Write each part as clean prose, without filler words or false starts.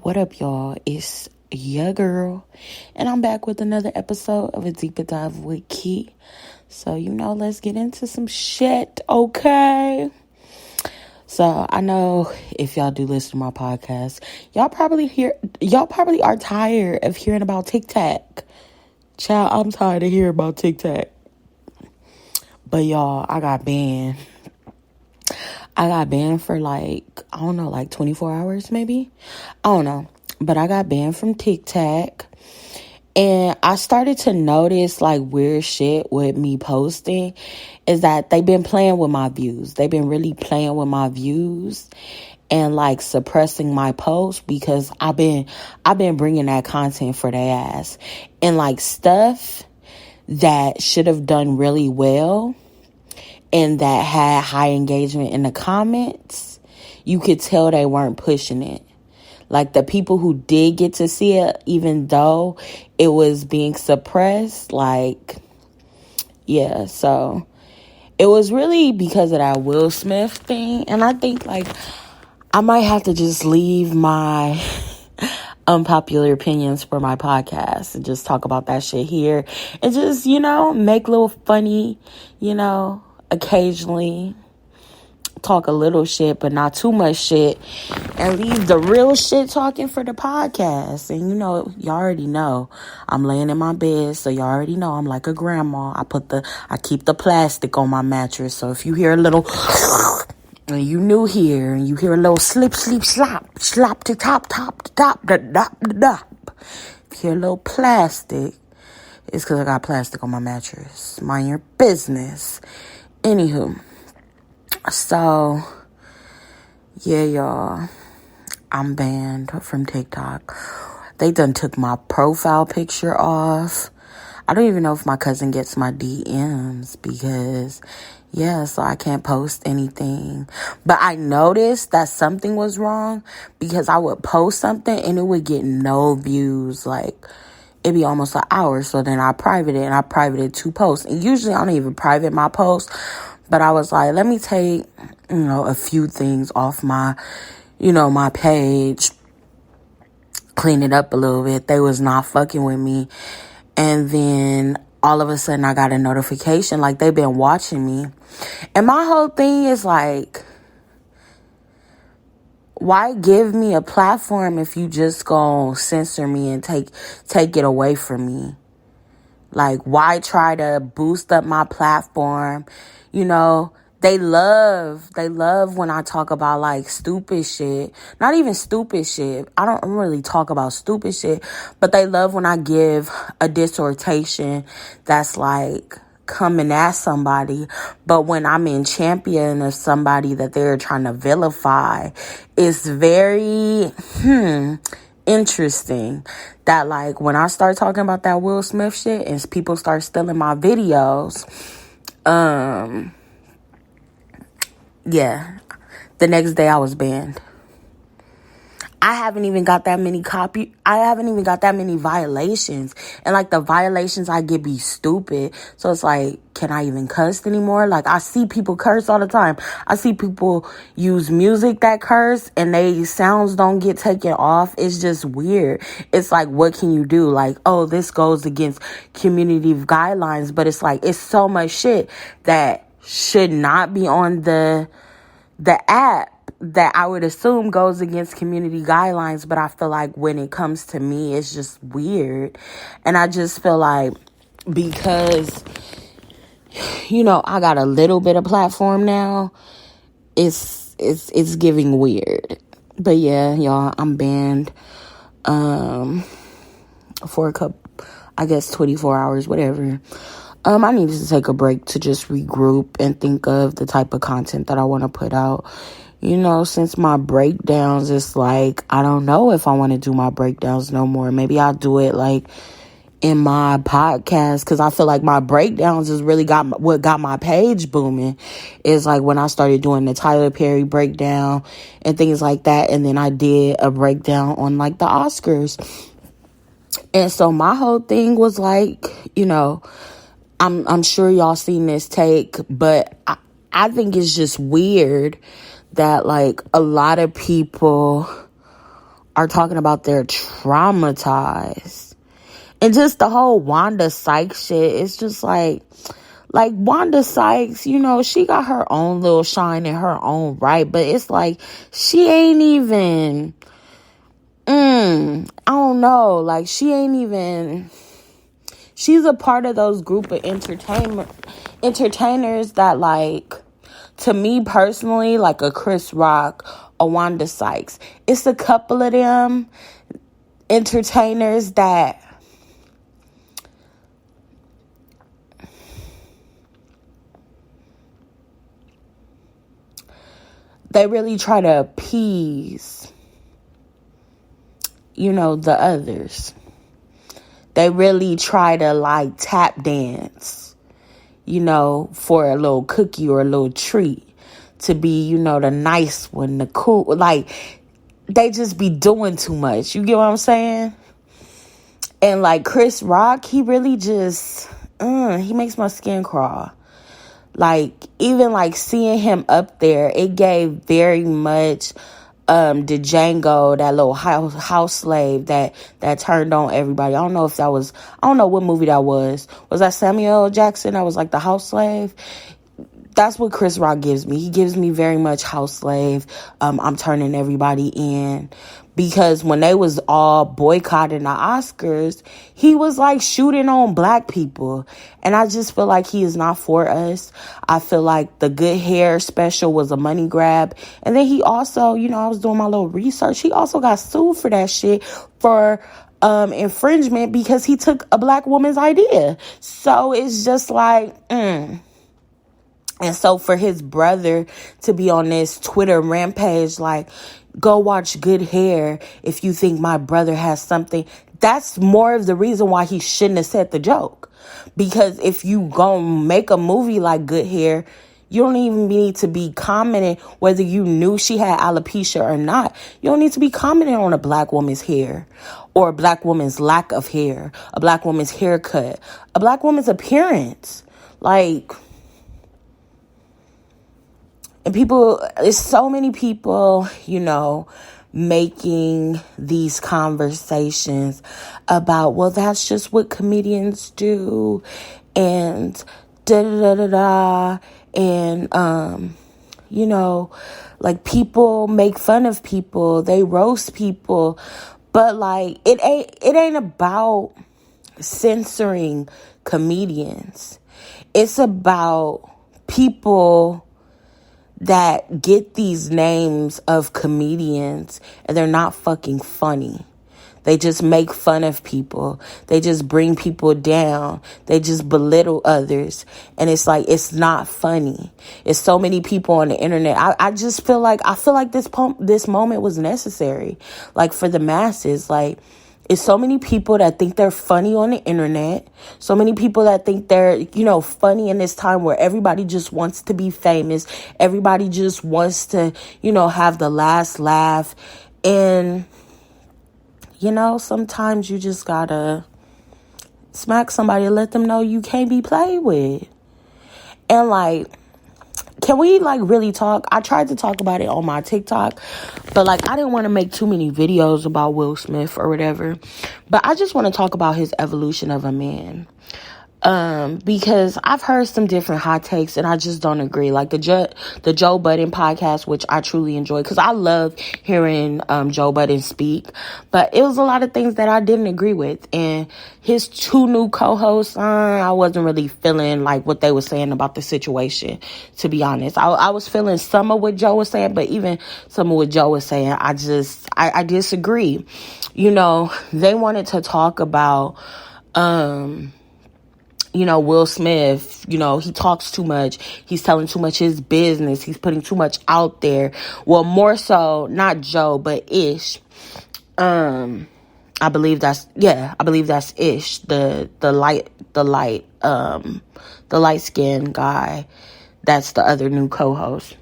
What up, y'all? It's your girl, and I'm back with another episode of A Deeper Dive with Key. So, let's get into some shit, okay? So, I know if y'all do listen to my podcast, y'all probably are tired of hearing about TikTok. Child, I'm tired of hearing about TikTok. But y'all, I got banned. For like 24 hours maybe. I don't know. But I got banned from TikTok. And I started to notice like weird shit with me posting is that they've been playing with my views. They've been really playing with my views and like suppressing my posts because I've been bringing that content for their ass. And like stuff that should have done really well and that had high engagement in the comments, you could tell they weren't pushing it. Like the people who did get to see it, even though it was being suppressed, so it was really because of that Will Smith thing. And I think I might have to just leave my unpopular opinions for my podcast and just talk about that shit here and just, make a little funny, occasionally talk a little shit, but not too much shit, and leave the real shit talking for the podcast. And you already know I'm laying in my bed, so you already know I'm like a grandma. I keep the plastic on my mattress, so if you hear a little and you new here and you hear a little slip slop to top da. If you hear a little plastic, it's because I got plastic on my mattress. Mind your business. Anywho, so yeah, y'all, I'm banned from TikTok. They done took my profile picture off. I don't even know if my cousin gets my DMs because, so I can't post anything. But I noticed that something was wrong because I would post something and it would get no views. It'd be almost an hour. So then I privated and I privated 2 posts. And usually I don't even private my posts. But I was like, let me take, a few things off my, my page, clean it up a little bit. They was not fucking with me. And then all of a sudden I got a notification, they've been watching me. And my whole thing is why give me a platform if you just gonna censor me and take it away from me? Why try to boost up my platform? They love when I talk about stupid shit. Not even stupid shit. I don't really talk about stupid shit, but they love when I give a dissertation that's coming at somebody. But when I'm in champion of somebody that they're trying to vilify, it's very interesting that when I start talking about that Will Smith shit and people start stealing my videos, the next day I was banned. I haven't even got that many violations. And the violations I get be stupid. So it's can I even cuss anymore? I see people curse all the time. I see people use music that curse and they sounds don't get taken off. It's just weird. It's what can you do? This goes against community guidelines. But it's it's so much shit that should not be on the app that I would assume goes against community guidelines. But I feel when it comes to me, it's just weird. And I just feel because, I got a little bit of platform now, it's giving weird. But yeah, y'all, I'm banned, for 24 hours, whatever. I needed to take a break to just regroup and think of the type of content that I want to put out. Since my breakdowns, it's I don't know if I want to do my breakdowns no more. Maybe I'll do it in my podcast, because I feel my breakdowns is really what got my page booming. Is when I started doing the Tyler Perry breakdown and things like that. And then I did a breakdown on the Oscars. And so my whole thing was I'm sure y'all seen this take, but I think it's just weird that a lot of people are talking about they're traumatized. And just the whole Wanda Sykes shit, it's just like Wanda Sykes, you know, she got her own little shine in her own right, but it's like she ain't even, I don't know, like she ain't even, she's a part of those group of entertainers that, like, to me personally, like a Chris Rock, a Wanda Sykes, it's a couple of them entertainers that they really try to appease, you know, the others. They really try to, like, tap dance, you know, for a little cookie or a little treat, to be, you know, the nice one, the cool, like, they just be doing too much. You get what I'm saying? And, like, Chris Rock, he really just, he makes my skin crawl. Like, even, like, seeing him up there, it gave very much Django, that little house slave that turned on everybody. I don't know what movie that was. Was that Samuel L. Jackson that was like the house slave? That's what Chris Rock gives me. He gives me very much house slave. I'm turning everybody in. Because when they was all boycotting the Oscars, he was like shooting on black people. And I just feel like he is not for us. I feel like the Good Hair special was a money grab. And then he also, you know, I was doing my little research. He also got sued for that shit for infringement because he took a black woman's idea. So it's just like, And so for his brother to be on this Twitter rampage, like, go watch Good Hair if you think my brother has something, that's more of the reason why he shouldn't have said the joke. Because if you gonna make a movie like Good Hair, you don't even need to be commenting whether you knew she had alopecia or not. You don't need to be commenting on a black woman's hair or a black woman's lack of hair, a black woman's haircut, a black woman's appearance. Like, and there's so many people, you know, making these conversations about, well, that's just what comedians do, and da-da-da-da-da, and, you know, like, people make fun of people, they roast people, but, like, it ain't about censoring comedians. It's about people that get these names of comedians and they're not fucking funny. They just make fun of people. They just bring people down. They just belittle others. And it's like, it's not funny. It's so many people on the internet. I just feel like, this moment was necessary, like, for the masses. Like, it's so many people that think they're funny on the internet. So many people that think they're, you know, funny in this time where everybody just wants to be famous. Everybody just wants to, you know, have the last laugh. And, you know, sometimes you just gotta smack somebody and let them know you can't be played with. And, like, can we, like, really talk? I tried to talk about it on my TikTok, but, like, I didn't want to make too many videos about Will Smith or whatever. But I just want to talk about his evolution of a man. Because I've heard some different hot takes and I just don't agree. Like the Joe Budden podcast, which I truly enjoy because I love hearing Joe Budden speak, but it was a lot of things that I didn't agree with. And his two new co-hosts, I wasn't really feeling like what they were saying about the situation, to be honest. I was feeling some of what Joe was saying, but even some of what Joe was saying, I disagree. You know, they wanted to talk about you know, Will Smith, you know, he talks too much. He's telling too much his business. He's putting too much out there. Well, more so, not Joe, but Ish. I believe that's Ish, the light skinned guy. That's the other new co-host.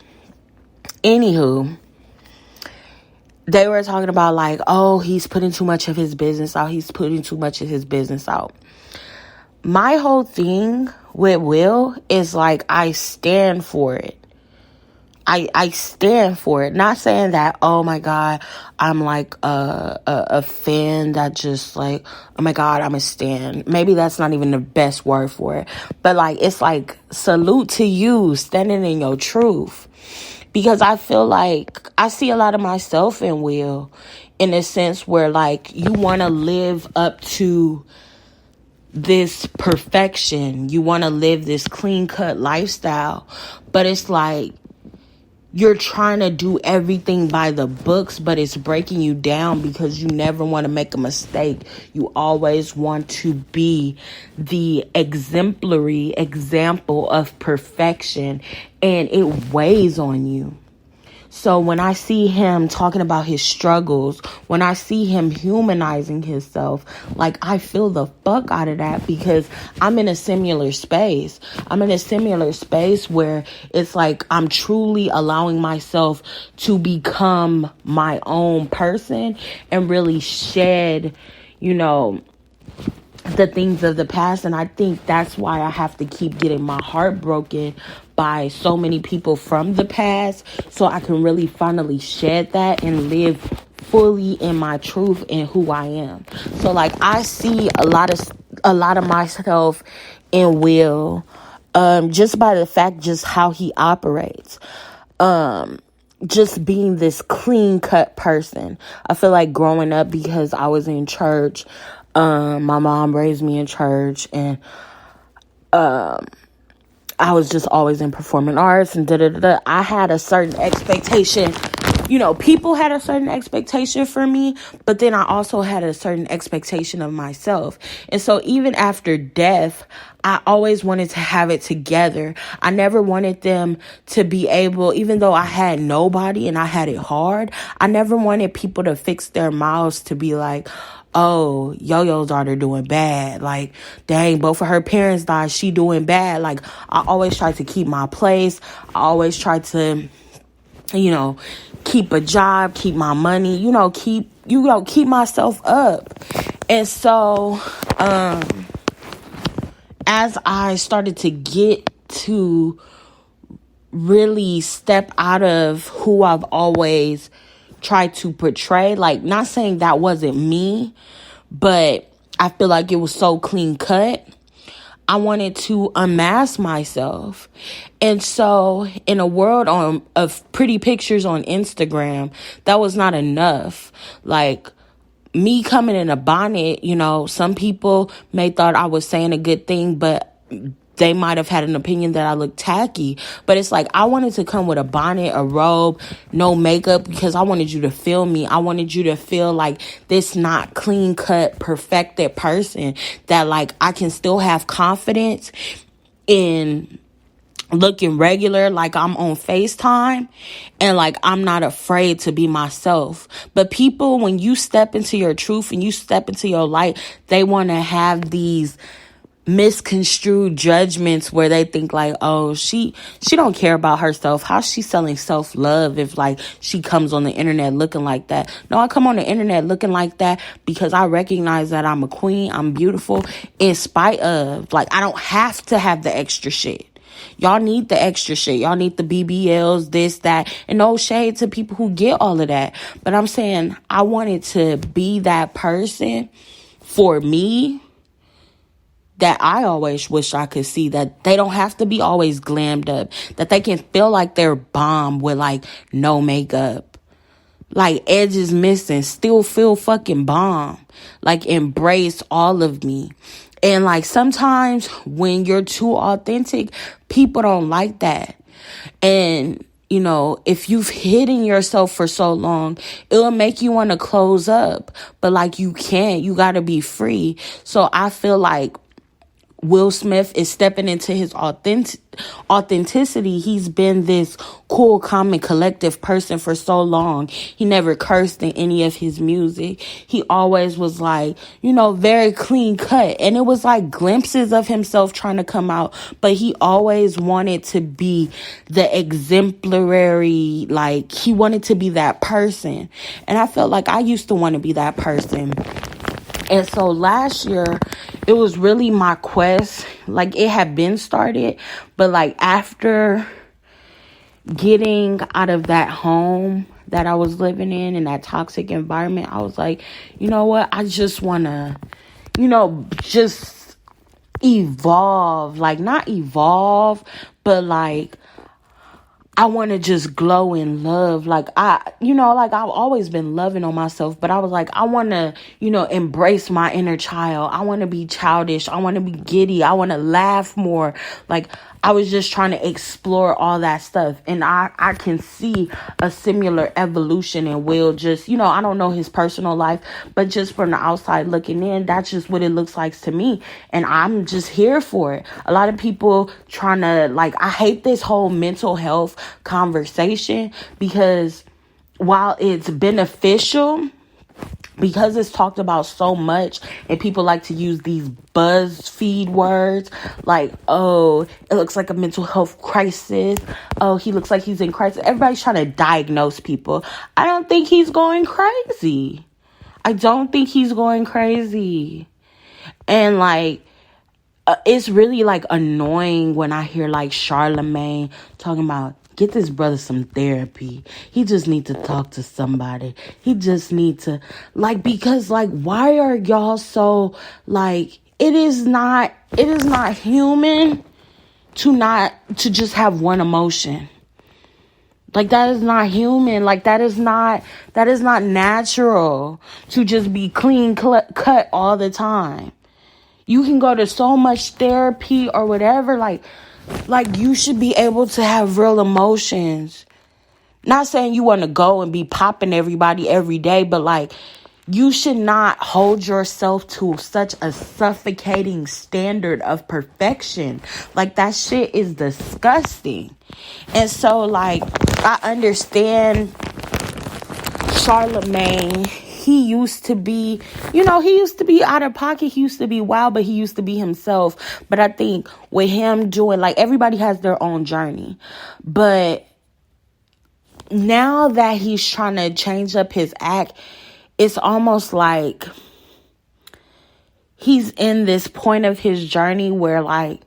Anywho, they were talking about like, oh, he's putting too much of his business out. He's putting too much of his business out. My whole thing with Will is like, I stand for it. I stand for it. Not saying that, oh my God, I'm like a fan that just like, oh my God, I'm a stan. Maybe that's not even the best word for it. But like, it's like, salute to you standing in your truth. Because I feel like I see a lot of myself in Will, in a sense where like you want to live up to this perfection. You want to live this clean cut lifestyle. But it's like, you're trying to do everything by the books, but it's breaking you down because you never want to make a mistake. You always want to be the exemplary example of perfection, and it weighs on you. So when I see him talking about his struggles, when I see him humanizing himself, like I feel the fuck out of that because I'm in a similar space. I'm in a similar space where it's like I'm truly allowing myself to become my own person and really shed, the things of the past. And I think that's why I have to keep getting my heart broken by so many people from the past, so I can really finally shed that and live fully in my truth and who I am. So like I see a lot of myself in Will, just by the fact just how he operates. Just being this clean cut person. I feel like growing up, because I was in church, my mom raised me in church, and I was just always in performing arts and da-da-da-da. I had a certain expectation. People had a certain expectation for me, but then I also had a certain expectation of myself. And so even after death, I always wanted to have it together. I never wanted them to be able, even though I had nobody and I had it hard, I never wanted people to fix their mouths to be like, oh, Yo-Yo's daughter doing bad. Like, dang, both of her parents died. She doing bad. Like, I always tried to keep my place. I always tried to, keep a job, keep my money, keep myself up. And so, as I started to get to really step out of who I've always tried to portray, like, not saying that wasn't me, but I feel like it was so clean cut. I wanted to unmask myself. And so in a world of pretty pictures on Instagram, that was not enough. Like, me coming in a bonnet, some people may thought I was saying a good thing, but they might have had an opinion that I looked tacky. But it's like, I wanted to come with a bonnet, a robe, no makeup, because I wanted you to feel me. I wanted you to feel like this not clean cut, perfected person, that like I can still have confidence in looking regular, like I'm on FaceTime, and like I'm not afraid to be myself. But people, when you step into your truth and you step into your light, they want to have these misconstrued judgments where they think like, oh, she don't care about herself. How's she selling self-love if like she comes on the internet looking like that? No, I come on the internet looking like that because I recognize that I'm a queen, I'm beautiful, in spite of, like, I don't have to have the extra shit. Y'all need the extra shit. Y'all need the BBLs, this, that, and no shade to people who get all of that. But I'm saying I wanted to be that person for me that I always wish I could see, that they don't have to be always glammed up, that they can feel like they're bomb with like no makeup, like edges missing, still feel fucking bomb, like embrace all of me. And like sometimes when you're too authentic, people don't like that. And if you've hidden yourself for so long, it'll make you want to close up, but like you can't. You got to be free. So I feel like Will Smith is stepping into his authenticity. He's been this cool, calm, and collective person for so long. He never cursed in any of his music. He always was like, very clean cut. And it was like glimpses of himself trying to come out. But he always wanted to be the exemplary, like he wanted to be that person. And I felt like I used to want to be that person. And so last year, it was really my quest. Like, it had been started, but like after getting out of that home that I was living in that toxic environment, I was like, you know what? I just want to, just evolve. Like, not evolve, but like, I want to just glow in love. Like, I've always been loving on myself, but I was like, I want to, embrace my inner child. I want to be childish. I want to be giddy. I want to laugh more. Like, I was just trying to explore all that stuff. And I can see a similar evolution in Will. Just, I don't know his personal life, but just from the outside looking in, that's just what it looks like to me. And I'm just here for it. A lot of people trying to, like, I hate this whole mental health conversation, because while it's beneficial, because it's talked about so much, and people like to use these BuzzFeed words like, oh, it looks like a mental health crisis. Oh, he looks like he's in crisis. Everybody's trying to diagnose people. I don't think he's going crazy. And like, it's really like annoying when I hear like Charlemagne talking about, get this brother some therapy. He just need to talk to somebody. He just need to, like, because like, why are y'all so like, it is not human to just have one emotion. Like, that is not human. Like, that is not natural to just be clean cut all the time. You can go to so much therapy or whatever, like you should be able to have real emotions. Not saying you want to go and be popping everybody every day, but like, you should not hold yourself to such a suffocating standard of perfection. Like, that shit is disgusting. And so, like, I understand Charlemagne. He used to be out of pocket. He used to be wild, but he used to be himself. But I think with him doing, like, everybody has their own journey. But now that he's trying to change up his act, it's almost like he's in this point of his journey where, like,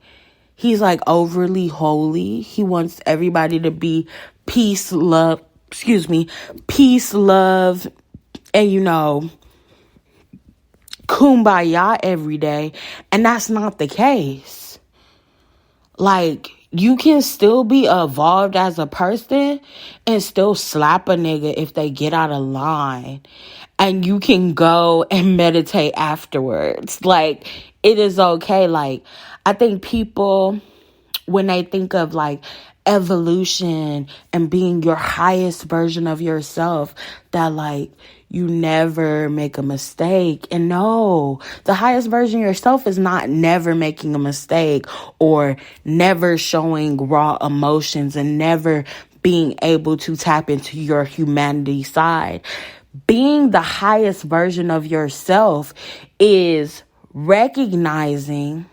he's like overly holy. He wants everybody to be peace, love, and, kumbaya every day. And that's not the case. Like, you can still be evolved as a person and still slap a nigga if they get out of line. And you can go and meditate afterwards. Like, it is okay. Like, I think people, when they think of like evolution and being your highest version of yourself, that like, you never make a mistake. And no, the highest version of yourself is not never making a mistake or never showing raw emotions and never being able to tap into your humanity side. Being the highest version of yourself is recognizing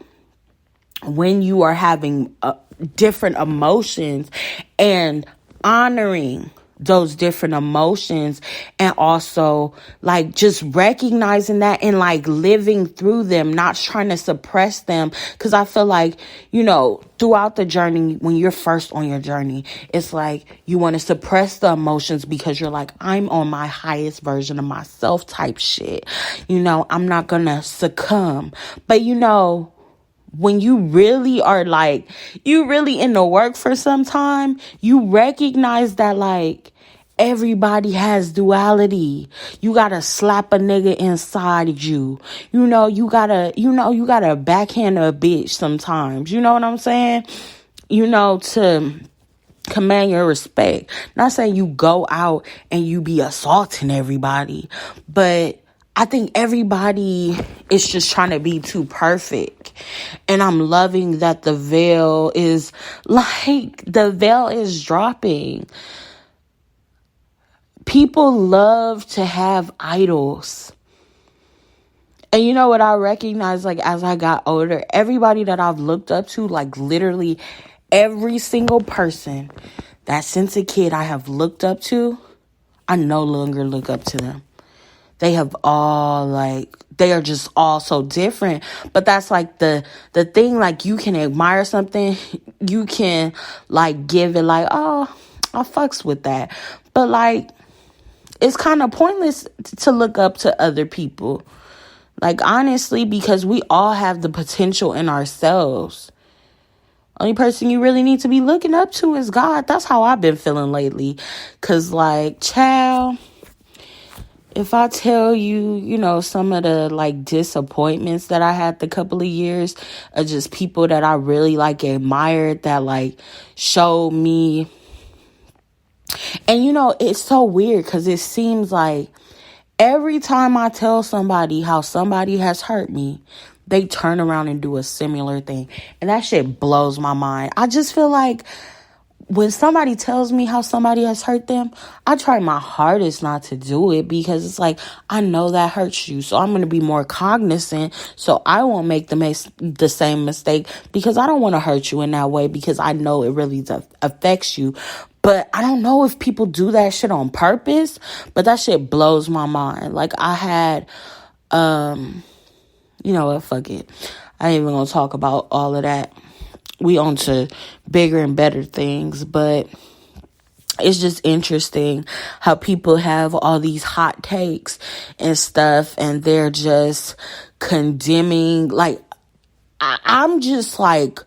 when you are having different emotions and honoring those different emotions, and also like just recognizing that and like living through them, not trying to suppress them. Because I feel like, throughout the journey, when you're first on your journey, it's like you want to suppress the emotions because you're like, I'm on my highest version of myself type shit. I'm not gonna succumb. But when you really are like, you really in the work for some time, you recognize that like everybody has duality. You gotta slap a nigga inside you. You gotta backhand a bitch sometimes. You know what I'm saying? To command your respect. Not saying you go out and you be assaulting everybody, but I think everybody is just trying to be too perfect. And I'm loving that the veil is dropping. People love to have idols. And you know what I recognize, like, as I got older, everybody that I've looked up to, like, literally every single person that since a kid I have looked up to, I no longer look up to them. They have all, like, they are just all so different. But that's like the thing, like, you can admire something. You can like give it like, oh, I fucks with that. But like, it's kind of pointless to look up to other people. Like, honestly, because we all have the potential in ourselves. Only person you really need to be looking up to is God. That's how I've been feeling lately. Because, like, child, if I tell you, you know, some of the, like, disappointments that I had the couple of years of just people that I really, like, admired that, like, showed me. And, you know, it's so weird because it seems like every time I tell somebody how somebody has hurt me, they turn around and do a similar thing. And that shit blows my mind. I just feel like when somebody tells me how somebody has hurt them, I try my hardest not to do it because it's like, I know that hurts you. So I'm going to be more cognizant so I won't make the same mistake because I don't want to hurt you in that way because I know it really affects you. But I don't know if people do that shit on purpose, but that shit blows my mind. Like I had, you know what, fuck it. I ain't even gonna talk about all of that. We on to bigger and better things, but it's just interesting how people have all these hot takes and stuff, and they're just condemning. Like, I'm just like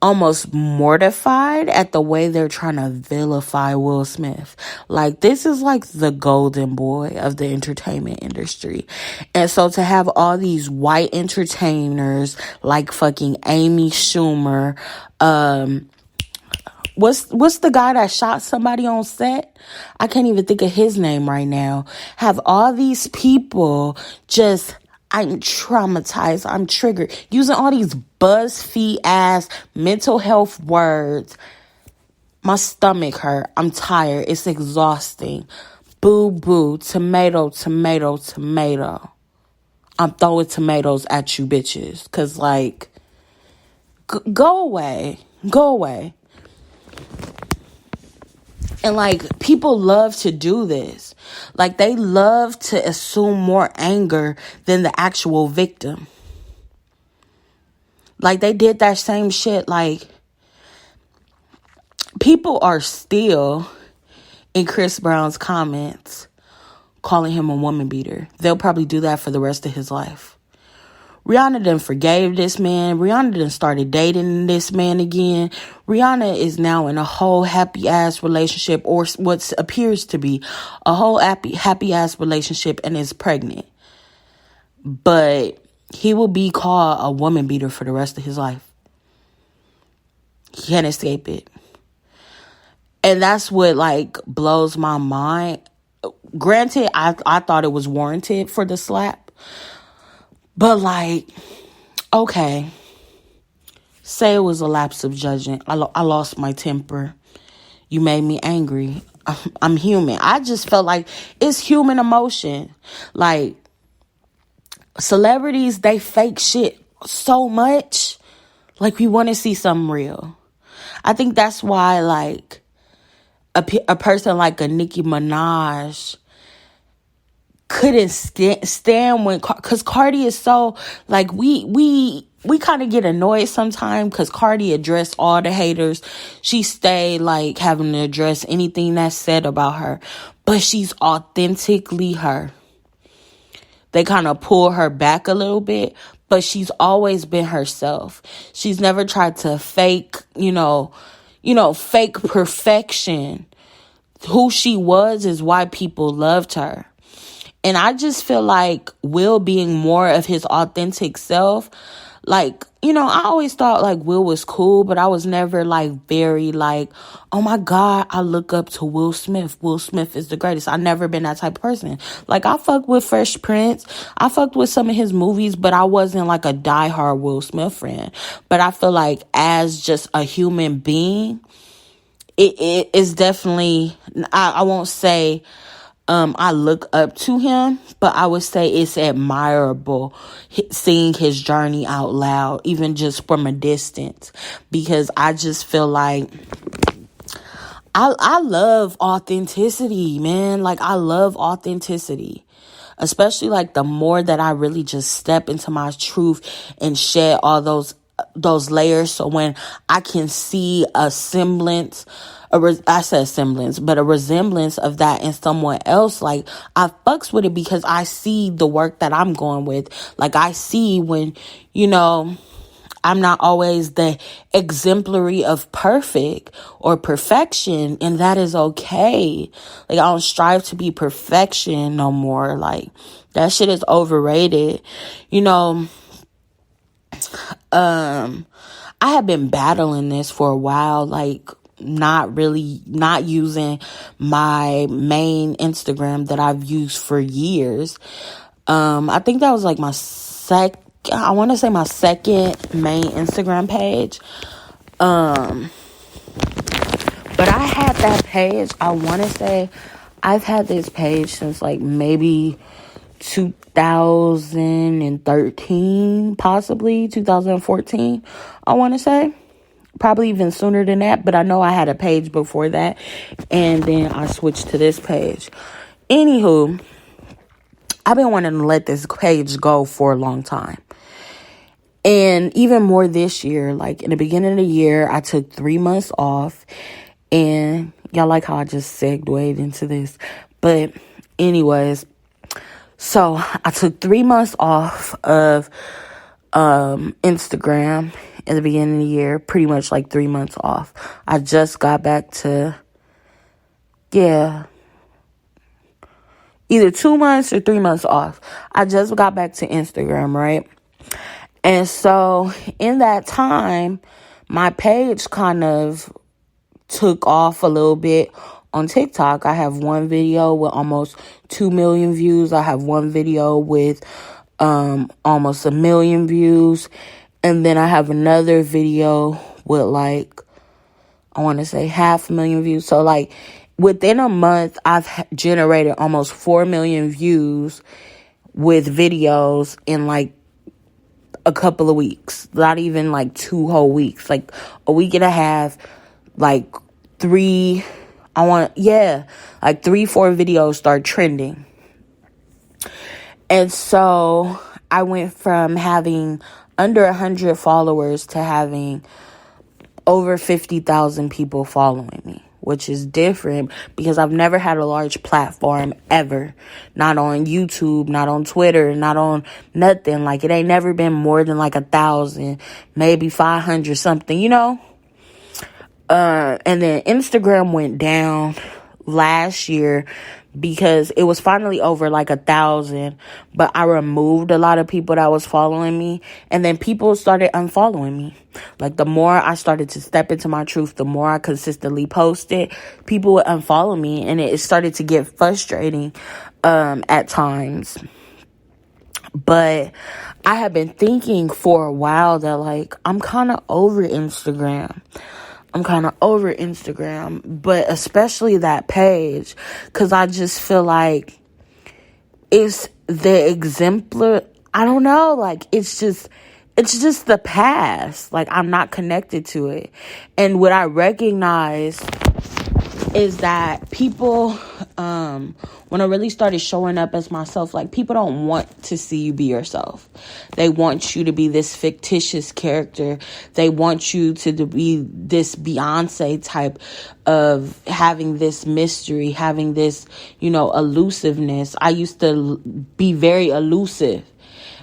almost mortified at the way they're trying to vilify Will Smith. Like, this is like the golden boy of the entertainment industry. And so to have all these white entertainers like fucking Amy Schumer, what's the guy that shot somebody on set? I can't even think of his name right now. Have all these people just, I'm traumatized, I'm triggered, using all these BuzzFeed ass mental health words. My stomach hurt. I'm tired. It's exhausting. Boo boo. Tomato, tomato, tomato. I'm throwing tomatoes at you bitches. Cause like, go away. Go away. And like, people love to do this. Like, they love to assume more anger than the actual victim. Like, they did that same shit. Like, people are still in Chris Brown's comments calling him a woman beater. They'll probably do that for the rest of his life. Rihanna done forgave this man. Rihanna done started dating this man again. Rihanna is now in a whole happy-ass relationship, or what appears to be a whole happy-ass relationship, and is pregnant. But he will be called a woman beater for the rest of his life. He can't escape it. And that's what, like, blows my mind. Granted, I thought it was warranted for the slap. But, like, okay. Say it was a lapse of judgment. I lost my temper. You made me angry. I'm human. I just felt like it's human emotion. Like, celebrities, they fake shit so much. Like, we want to see something real. I think that's why, like, a person like a Nicki Minaj couldn't stand when, because Cardi is so, like, we kind of get annoyed sometimes because Cardi addressed all the haters. She stayed, like, having to address anything that's said about her, but she's authentically her. They kind of pull her back a little bit, but she's always been herself. She's never tried to fake, fake perfection. Who she was is why people loved her. And I just feel like Will being more of his authentic self, like, I always thought, like, Will was cool, but I was never, like, very, like, oh, my God, I look up to Will Smith. Will Smith is the greatest. I've never been that type of person. Like, I fucked with Fresh Prince. I fucked with some of his movies, but I wasn't, like, a diehard Will Smith fan. But I feel like as just a human being, it is definitely, I won't say I look up to him, but I would say it's admirable seeing his journey out loud, even just from a distance, because I just feel like I love authenticity, man. Like, I love authenticity, especially like the more that I really just step into my truth and shed all those layers. So when I can see a I said semblance, but a resemblance of that in someone else, like, I fucks with it because I see the work that I'm going with. Like, I see when, I'm not always the exemplary of perfect or perfection, and that is okay. Like, I don't strive to be perfection no more. Like, that shit is overrated. I have been battling this for a while, like, not using my main Instagram that I've used for years. I think that was like my second main Instagram page. But I had that page, I want to say, I've had this page since like maybe 2013, possibly 2014, I want to say. Probably even sooner than that, but I know I had a page before that, and then I switched to this page. Anywho, I've been wanting to let this page go for a long time. And even more this year, like in the beginning of the year, I took 3 months off, and y'all like how I just segued into this. But anyways, so I took 3 months off of Instagram in the beginning of the year, pretty much like 3 months off. I just got back to, either 2 months or 3 months off. I just got back to Instagram, right? And so in that time, my page kind of took off a little bit on TikTok. I have one video with almost 2 million views. I have one video with almost 1 million views. And then I have another video with like, I want to say 500,000 views. So like within a month, I've generated almost 4 million views with videos in like a couple of weeks. Not even like 2 whole weeks. Like a week and a half, like 3, 4 videos start trending. And so I went from having under 100 followers to having over 50,000 people following me, which is different because I've never had a large platform ever. Not on YouTube, not on Twitter, not on nothing. Like, it ain't never been more than like 1,000, maybe 500 something, And then Instagram went down last year because it was finally over like 1,000, but I removed a lot of people that was following me, and then people started unfollowing me. Like, the more I started to step into my truth, the more I consistently posted, people would unfollow me, and it started to get frustrating at times. But I have been thinking for a while that, like, I'm kind of over Instagram, but especially that page, because I just feel like it's the exemplar. I don't know, like, it's just the past. Like, I'm not connected to it. And what I recognize is that people, when I really started showing up as myself, like, people don't want to see you be yourself. They want you to be this fictitious character. They want you to be this Beyonce type of having this mystery, having this, elusiveness. I used to be very elusive.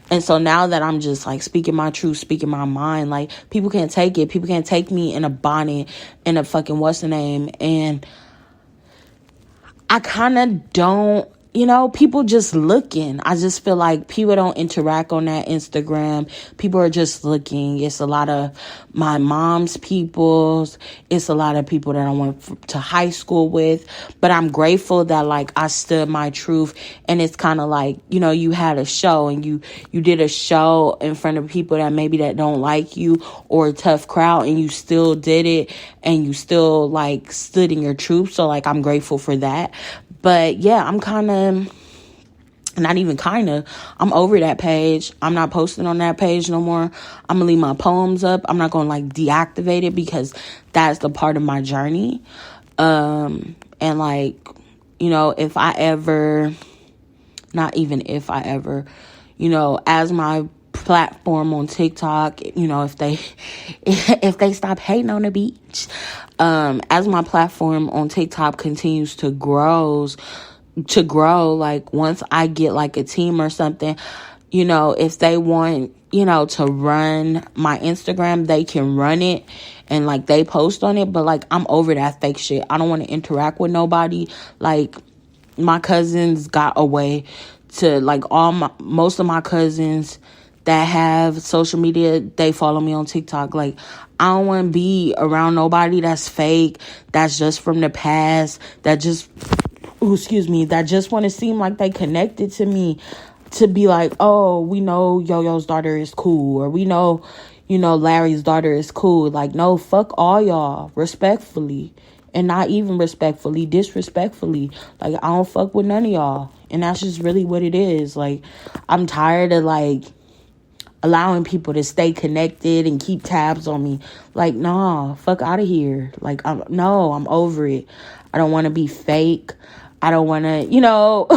And so now that I'm just like speaking my truth, speaking my mind, like, people can't take it. People can't take me in a bonnet, in a fucking what's the name. And I kind of don't, people just looking. I just feel like people don't interact on that Instagram. People are just looking. It's a lot of my mom's peoples. It's a lot of people that I went to high school with. But I'm grateful that, like, I stood my truth. And it's kind of like, you had a show and you did a show in front of people that don't like you, or a tough crowd, and you still did it, and you still, like, stood in your truth. So, like, I'm grateful for that. But yeah, I'm I'm over that page. I'm not posting on that page no more. I'm gonna leave my poems up. I'm not gonna, like, deactivate it because that's the part of my journey. And, like, if I ever, not even if I ever, as my platform on TikTok, you know, if they if they stop hating on the beach, as my platform on TikTok continues to grow, like once I get like a team or something, you know, if they want, you know, to run my Instagram, they can run it and like they post on it. But like, I'm over that fake shit. I don't want to interact with nobody. Like, my cousins got away to like most of my cousins that have social media, they follow me on TikTok. Like, I don't want to be around nobody that's fake, that's just from the past, that just want to seem like they connected to me, to be like, oh, we know Yo-Yo's daughter is cool, or we know, you know, Larry's daughter is cool. Like, no, fuck all y'all, respectfully. And not even respectfully, disrespectfully. Like, I don't fuck with none of y'all. And that's just really what it is. Like, I'm tired of, like, allowing people to stay connected and keep tabs on me. Like, nah, fuck out of here. Like, I'm over it. I don't want to be fake. I don't want to, you know,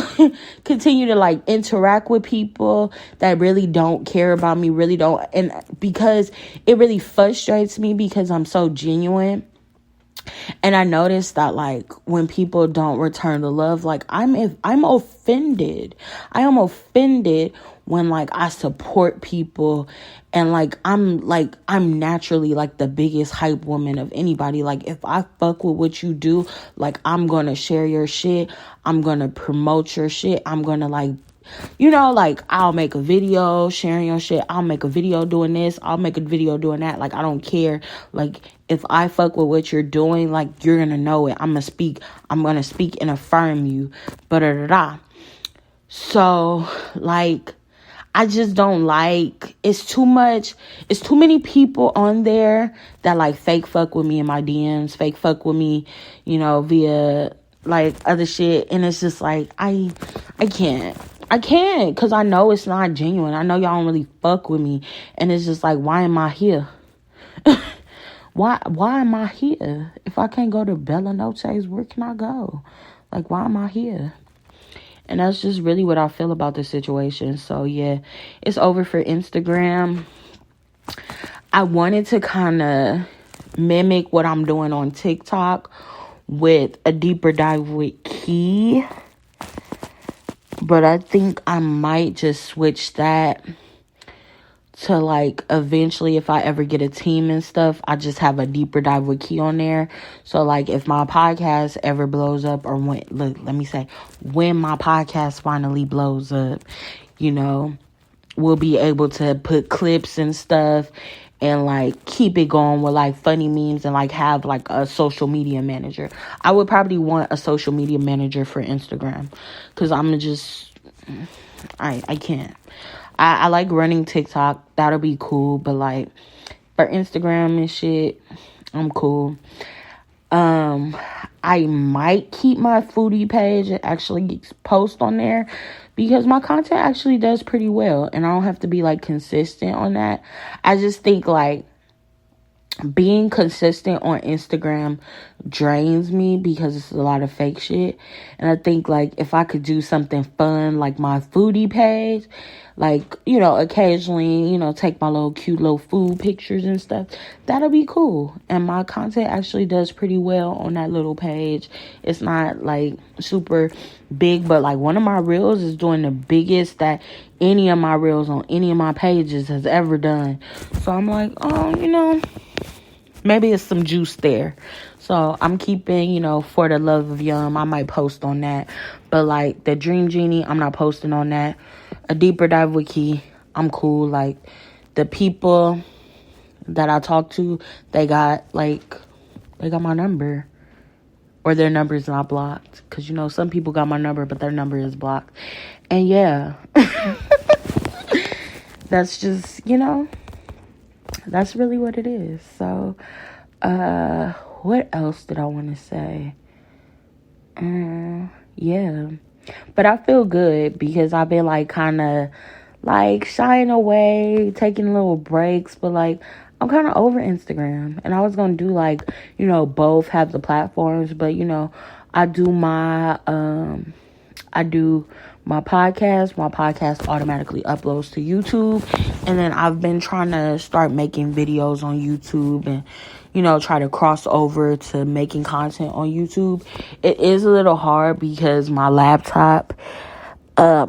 continue to like interact with people that really don't care about me, really don't. And because it really frustrates me because I'm so genuine. And I noticed that like when people don't return the love, like I'm offended. I am offended when like I support people and like I'm naturally like the biggest hype woman of anybody. Like, if I fuck with what you do, like I'm gonna share your shit, I'm gonna promote your shit, I'm gonna like, you know, like I'll make a video sharing your shit, I'll make a video doing this, I'll make a video doing that. Like, I don't care. Like, if I fuck with what you're doing, like, you're gonna know it. I'm gonna speak and affirm you. So like, I just don't like, it's too many people on there that like fake fuck with me in my DMs, fake fuck with me, you know, via like other shit. And it's just like, I can't, because I know it's not genuine. I know y'all don't really fuck with me. And it's just like, why am I here? Why am I here? If I can't go to Bella Noche's, where can I go? Like, why am I here? And that's just really what I feel about the situation. So, yeah, it's over for Instagram. I wanted to kind of mimic what I'm doing on TikTok with a deeper dive with Key. But I think I might just switch that to like when I ever get a team and stuff, I just have a deeper dive with Key on there. So like if my podcast ever blows up, or when my podcast finally blows up, you know, we'll be able to put clips and stuff and like keep it going with like funny memes and like have like a social media manager. I would probably want a social media manager for Instagram, because I'm just, I can't. I like running TikTok. That'll be cool. But like for Instagram and shit, I'm cool. I might keep my foodie page and actually post on there, because my content actually does pretty well. And I don't have to be like consistent on that. I just think like being consistent on Instagram drains me, because it's a lot of fake shit. And I think like if I could do something fun like my foodie page, like, you know, occasionally, you know, take my little cute little food pictures and stuff, that'll be cool. And my content actually does pretty well on that little page. It's not like super big, but like one of my reels is doing the biggest that any of my reels on any of my pages has ever done. So I'm like, oh, you know, maybe it's some juice there. So I'm keeping, you know, For the Love of Yum, I might post on that. But like the Dream Genie, I'm not posting on that. A Deeper Dive with Key, I'm cool. Like the people that I talk to, they got my number, or their number is not blocked. Because, you know, some people got my number, but their number is blocked. And yeah, that's just, you know, that's really what it is. So, what else did I want to say? Yeah. But I feel good, because I've been like kind of like shying away, taking little breaks. But like, I'm kind of over Instagram. And I was going to do like, you know, both have the platforms. But, you know, I do my my podcast automatically uploads to YouTube. And then I've been trying to start making videos on YouTube and, try to cross over to making content on YouTube. It is a little hard because my laptop, I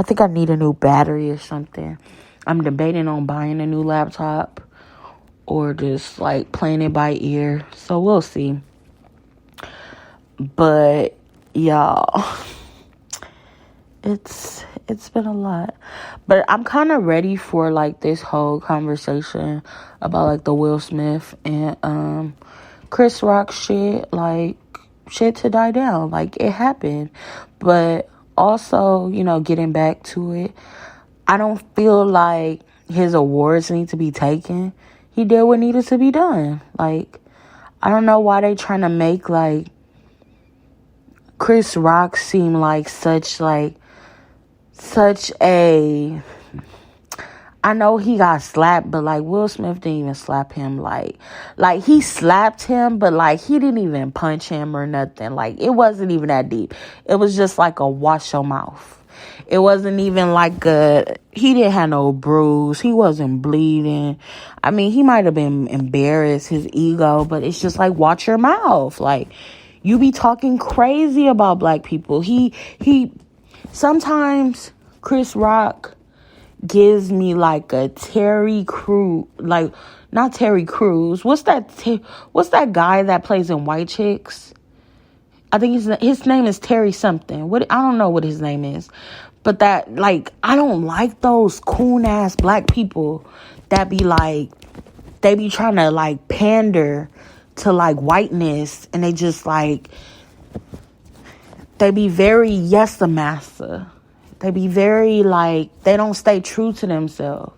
think I need a new battery or something. I'm debating on buying a new laptop or just like playing it by ear. So we'll see. But y'all, it's been a lot. But I'm kind of ready for like this whole conversation about like the Will Smith and Chris Rock shit, like shit to die down. Like it happened. But also, getting back to it, I don't feel like his awards need to be taken. He did what needed to be done. Like, I don't know why they trying to make, like, Chris Rock seem like such a... I know he got slapped, but, like, Will Smith didn't even slap him. Like, he slapped him, but, like, he didn't even punch him or nothing. Like, it wasn't even that deep. It was just like a wash your mouth. It wasn't even like he didn't have no bruise. He wasn't bleeding. I mean, he might have been embarrassed, his ego, but it's just like, watch your mouth. Like, you be talking crazy about black people. Sometimes Chris Rock gives me like a Terry Crews, like, not Terry Crews. What's that guy that plays in White Chicks? I think his name is Terry something. I don't know what his name is. But that, like, I don't like those coon-ass black people that be, like, they be trying to, like, pander to, like, whiteness. And they just, like, they be very yes-a-massa. They be very, like, they don't stay true to themselves.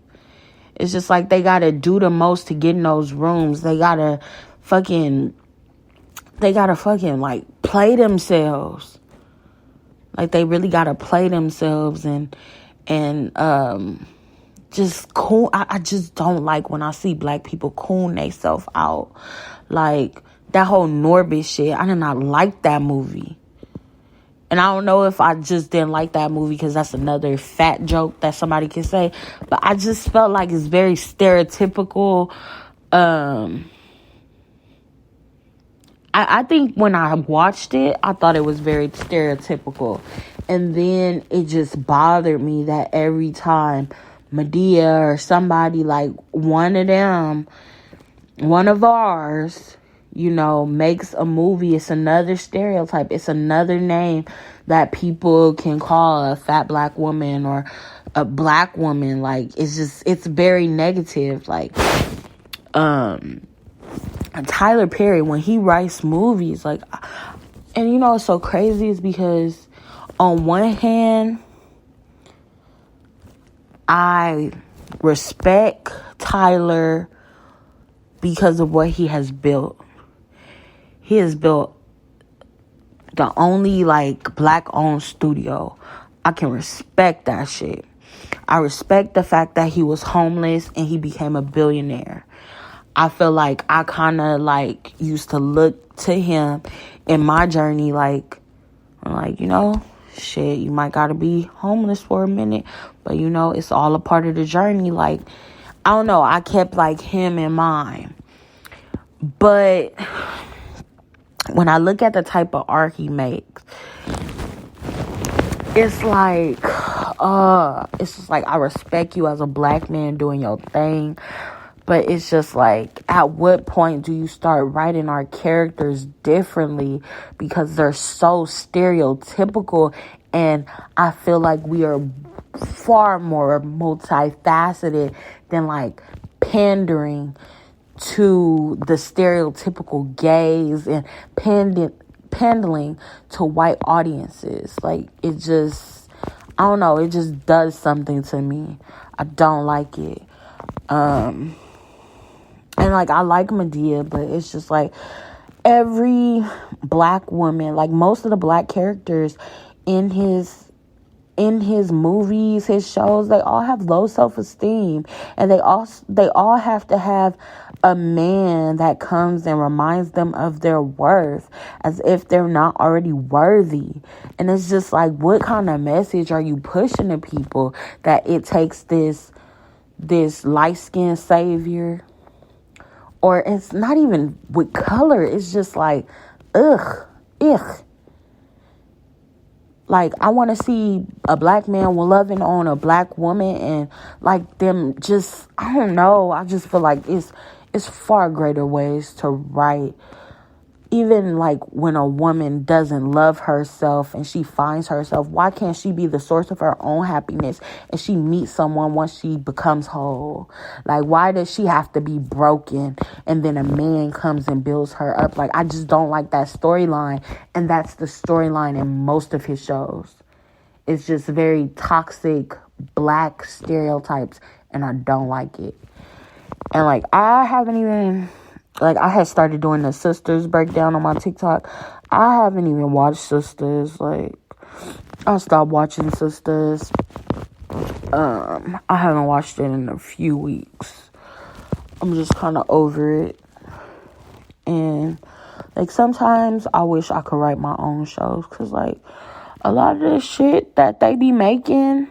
It's just, like, they got to do the most to get in those rooms. They got to fucking, like, play themselves. Like, they really gotta play themselves and just coon. I just don't like when I see black people coon themselves out. Like, that whole Norbit shit, I did not like that movie. And I don't know if I just didn't like that movie because that's another fat joke that somebody can say. But I just felt like it's very stereotypical. I think when I watched it, I thought it was very stereotypical. And then it just bothered me that every time Madea or somebody, like one of ours, makes a movie, it's another stereotype. It's another name that people can call a fat black woman or a black woman. Like, it's very negative. Like, Tyler Perry, when he writes movies, like, and what's so crazy is because on one hand, I respect Tyler because of what he has built. He has built the only, like, black-owned studio. I can respect that shit. I respect the fact that he was homeless and he became a billionaire. I feel like I kind of, like, used to look to him in my journey, like, shit, you might gotta be homeless for a minute, but, it's all a part of the journey. Like, I don't know, I kept, like, him in mind. But when I look at the type of art he makes, it's like, it's just like, I respect you as a black man doing your thing. But it's just like, at what point do you start writing our characters differently? Because they're so stereotypical. And I feel like we are far more multifaceted than, like, pandering to the stereotypical gays and pandering to white audiences. Like, it just, I don't know, it just does something to me. I don't like it. And, like, I like Madea, but it's just, like, every black woman, like, most of the black characters in his in his movies, his shows, they all have low self-esteem, and they all have to have a man that comes and reminds them of their worth, as if they're not already worthy. And it's just like, what kind of message are you pushing to people, that it takes this light-skinned savior? Or it's not even with color, it's just like, ugh. Like, I want to see a black man loving on a black woman, and like them just, I don't know. I just feel like it's far greater ways to write. Even like when a woman doesn't love herself and she finds herself, why can't she be the source of her own happiness and she meets someone once she becomes whole? Like, why does she have to be broken and then a man comes and builds her up? Like, I just don't like that storyline. And that's the storyline in most of his shows. It's just very toxic black stereotypes, and I don't like it. And like, I had started doing the Sisters breakdown on my TikTok. I haven't even watched Sisters. Like, I stopped watching Sisters. I haven't watched it in a few weeks. I'm just kind of over it. And like, sometimes I wish I could write my own shows, because like, a lot of the shit that they be making,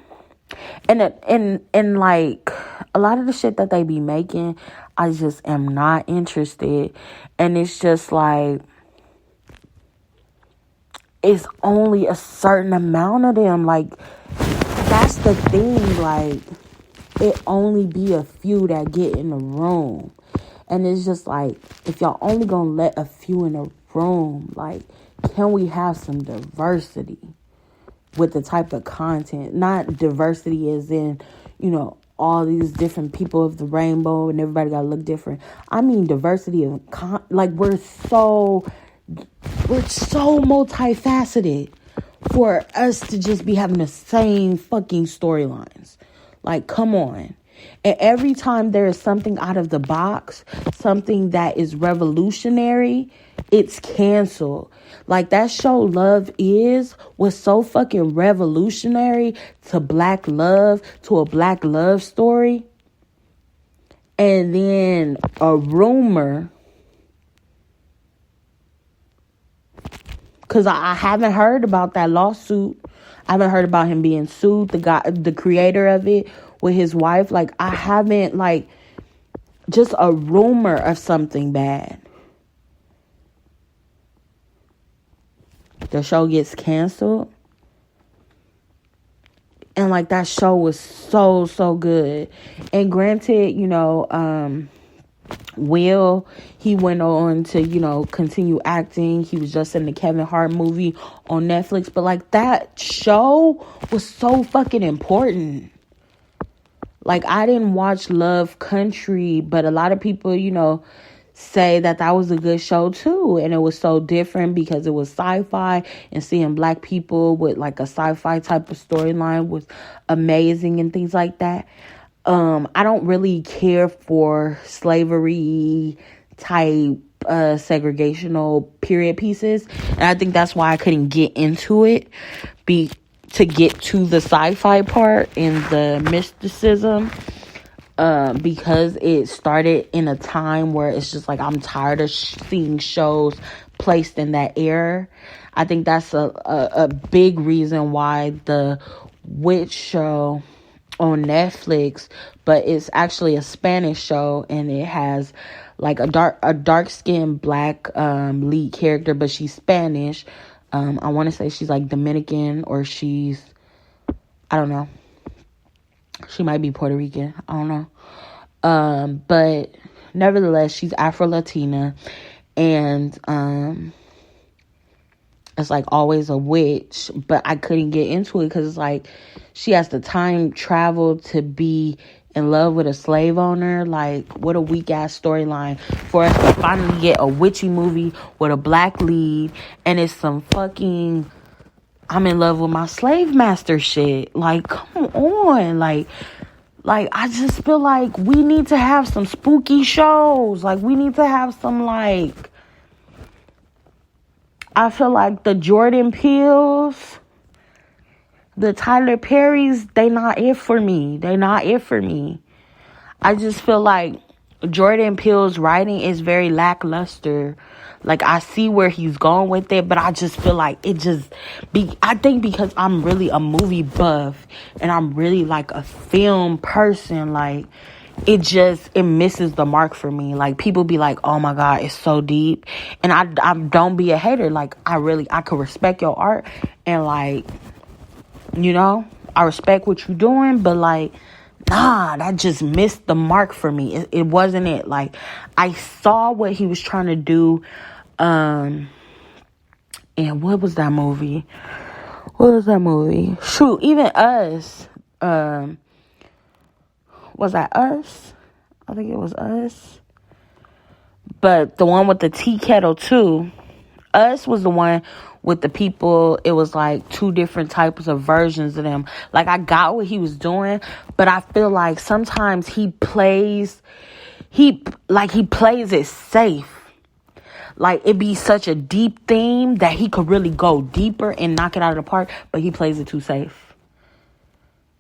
and like, a lot of the shit that they be making, I just am not interested. And it's just like, it's only a certain amount of them. Like, that's the thing. Like, it only be a few that get in the room. And it's just like, if y'all only gonna let a few in the room, like, can we have some diversity with the type of content? Not diversity as in, all these different people of the rainbow and everybody gotta look different. I mean diversity of like, we're so multifaceted for us to just be having the same fucking storylines. Like, come on. And every time there is something out of the box, something that is revolutionary, it's canceled. Like, that show Love was so fucking revolutionary to black love, to a black love story. And then a rumor, because I haven't heard about that lawsuit. I haven't heard about him being sued, the creator of it, with his wife. Like, I haven't, like, just a rumor of something bad. The show gets canceled. And like, that show was so good. And granted, Will, he went on to, continue acting. He was just in the Kevin Hart movie on Netflix. But like, that show was so fucking important. Like, I didn't watch Love Country, but a lot of people, say that was a good show too. And it was so different because it was sci-fi, and seeing black people with like a sci-fi type of storyline was amazing and things like that. I don't really care for slavery type segregational period pieces, and I think that's why I couldn't get into it, to get to the sci-fi part and the mysticism, because it started in a time where it's just like, I'm tired of seeing shows placed in that era. I think that's a big reason why the witch show on Netflix, but it's actually a Spanish show, and it has like a dark skinned black lead character, but she's Spanish. I want to say she's like Dominican, or I don't know. She might be Puerto Rican. I don't know. But nevertheless, she's Afro-Latina, and it's like always a witch. But I couldn't get into it because it's like, she has to time travel to be in love with a slave owner. Like, what a weak ass storyline for us to finally get a witchy movie with a black lead, and it's some fucking I'm in love with my slave master shit. Like, come on. Like, I just feel like we need to have some spooky shows. Like, we need to have some, like, I feel like the Jordan Peels, the Tyler Perrys, they not it for me. They not it for me. I just feel like Jordan Peele's writing is very lackluster. Like, I see where he's going with it, but I just feel like I think because I'm really a movie buff and I'm really like a film person, like, it misses the mark for me. Like, people be like, oh my God, it's so deep. And I don't be a hater. Like, I could respect your art and, like, you know, I respect what you're doing, but, like, nah, that just missed the mark for me. It wasn't it. Like, I saw what he was trying to do. And what was that movie? Shoot, even Us. Was that Us? I think it was Us. But the one with the tea kettle too. Us was the one with the people. It was like two different types of versions of them. Like, I got what he was doing, but I feel like sometimes he plays it safe. Like, it be such a deep theme that he could really go deeper and knock it out of the park, but he plays it too safe.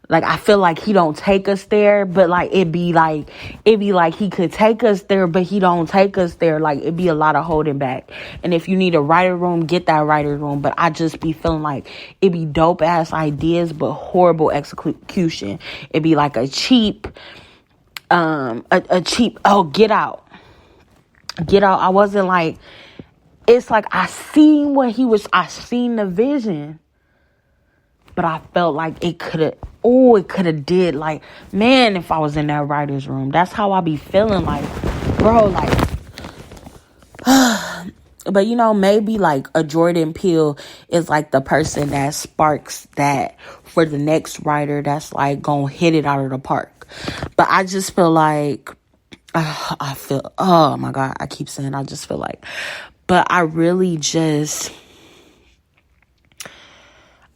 Like, I feel like he don't take us there, but, like, it be like he could take us there, but he don't take us there. Like, it be a lot of holding back. And if you need a writer room, get that writer room. But I just be feeling like it be dope ass ideas, but horrible execution. It be like a cheap, Get Out. Get Out. I wasn't like, it's like I seen the vision, but I felt like it could have did, like, man, if I was in that writer's room. That's how I be feeling, like, bro, like, but, you know, maybe, like, a Jordan Peele is, like, the person that sparks that for the next writer that's, like, gonna hit it out of the park. But I just feel like, oh, my God, I keep saying I just feel like, but I really just,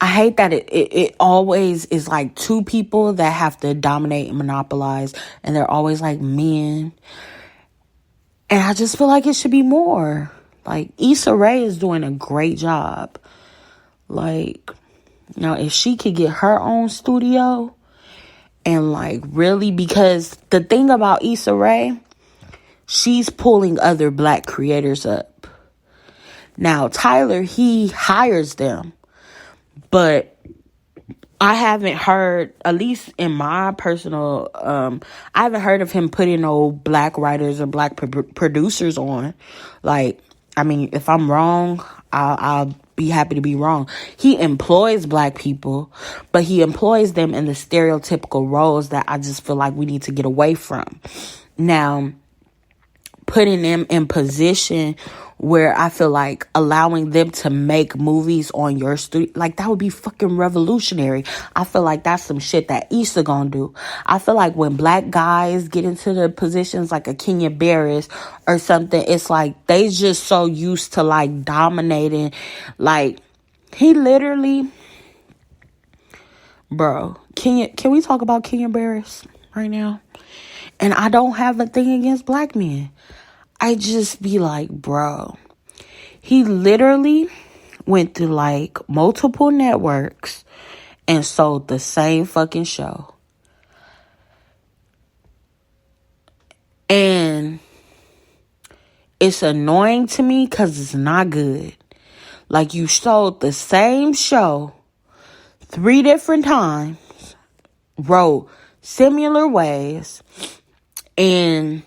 I hate that it always is like two people that have to dominate and monopolize, and they're always like men. And I just feel like it should be more. Like, Issa Rae is doing a great job. Like, you know, if she could get her own studio and, like, really, because the thing about Issa Rae, she's pulling other black creators up. Now, Tyler, he hires them. But I haven't heard, at least in my personal, I haven't heard of him putting no black writers or black producers on. Like, I mean, if I'm wrong, I'll be happy to be wrong. He employs black people, but he employs them in the stereotypical roles that I just feel like we need to get away from. Now, putting them in position where I feel like allowing them to make movies on your studio, like, that would be fucking revolutionary. I feel like that's some shit that Issa gonna do. I feel like when black guys get into the positions like a Kenya Barris or something, it's like they just so used to, like, dominating. Like, he literally, bro, can we talk about Kenya Barris right now? And I don't have a thing against black men. I just be like, bro, he literally went through, like, multiple networks and sold the same fucking show. And it's annoying to me because it's not good. Like, you sold the same show 3 different times, wrote similar ways, and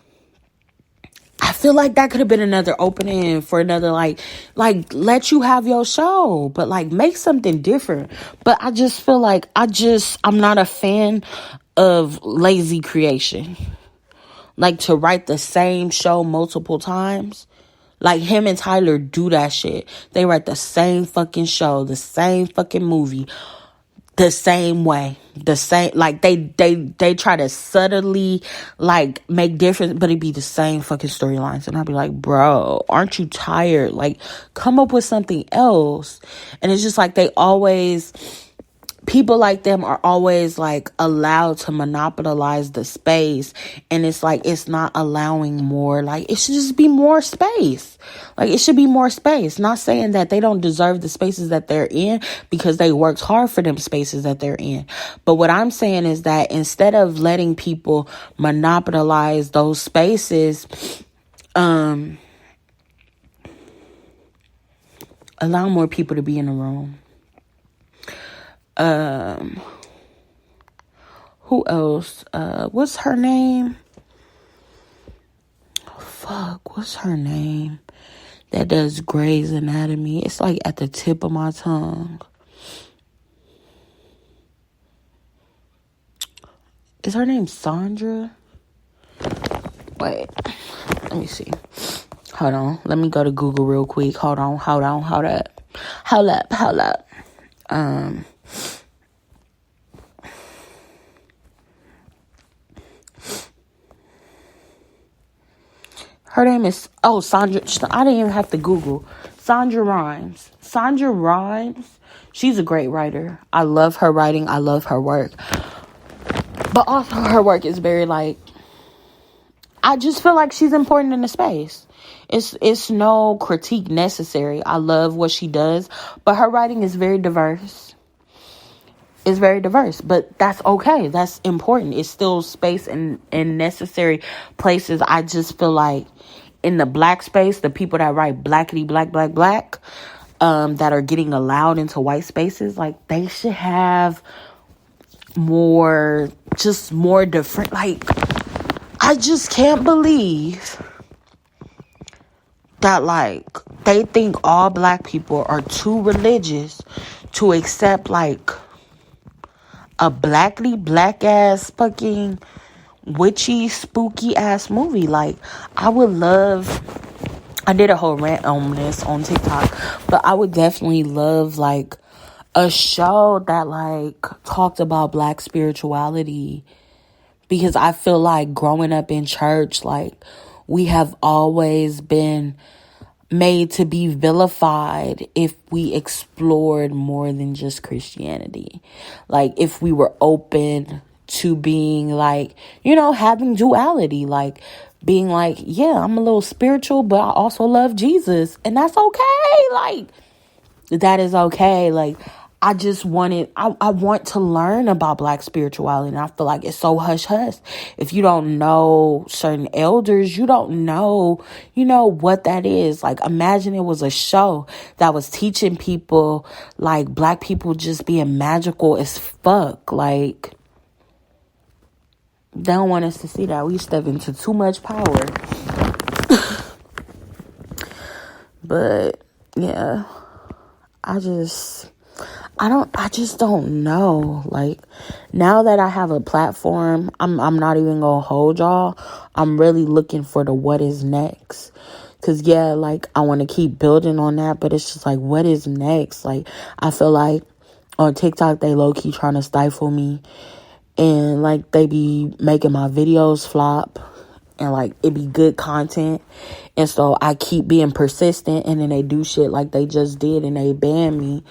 I feel like that could have been another opening for another, like, let you have your show, but, like, make something different. But I just feel like I'm not a fan of lazy creation. Like, to write the same show multiple times. Like, him and Tyler do that shit. They write the same fucking show, the same fucking movie, the same way, the same, like, they try to subtly, like, make difference, but it be the same fucking storylines. And I'd be like, bro, aren't you tired? Like, come up with something else. And it's just like they always people like them are always like allowed to monopolize the space, and it's like it's not allowing more. Like, it should just be more space. Like, it should be more space. Not saying that they don't deserve the spaces that they're in, because they worked hard for them spaces that they're in. But what I'm saying is that instead of letting people monopolize those spaces, allow more people to be in the room. Who else? What's her name? What's her name? That does Grey's Anatomy. It's like at the tip of my tongue. Is her name Sandra? Wait, let me see. Hold on. Let me go to Google real quick. Hold up. Her name is, Sandra. I didn't even have to Google. Sandra Rhimes. She's a great writer. I love her writing. I love her work. But also her work is very like, I just feel like she's important in the space. It's no critique necessary. I love what she does. But her writing is very diverse. It's very diverse, but that's okay. That's important. It's still space and necessary places. I just feel like in the black space, the people that write blackity black, that are getting allowed into white spaces, like, they should have more different. Like, I just can't believe that, like, they think all black people are too religious to accept, like, a blackity black ass fucking witchy spooky ass movie. Like, I did a whole rant on this on TikTok, but I would definitely love like a show that like talked about black spirituality, because I feel like growing up in church, like, we have always been made to be vilified if we explored more than just Christianity. Like, if we were open to being like, having duality, like being like, yeah, I'm a little spiritual, but I also love Jesus, and that's okay. Like, that is okay. Like, I want to learn about black spirituality, and I feel like it's so hush-hush. If you don't know certain elders, you don't know, what that is. Like, imagine it was a show that was teaching people, like, black people just being magical as fuck. Like, they don't want us to see that. We step into too much power. But, yeah, I just don't know. Like, now that I have a platform, I'm not even gonna hold y'all. I'm really looking for the what is next. Cause yeah, like, I want to keep building on that, but it's just like, what is next? Like, I feel like on TikTok, they low-key trying to stifle me. And like, they be making my videos flop. And like, it be good content. And so I keep being persistent. And then they do shit like they just did, and they ban me.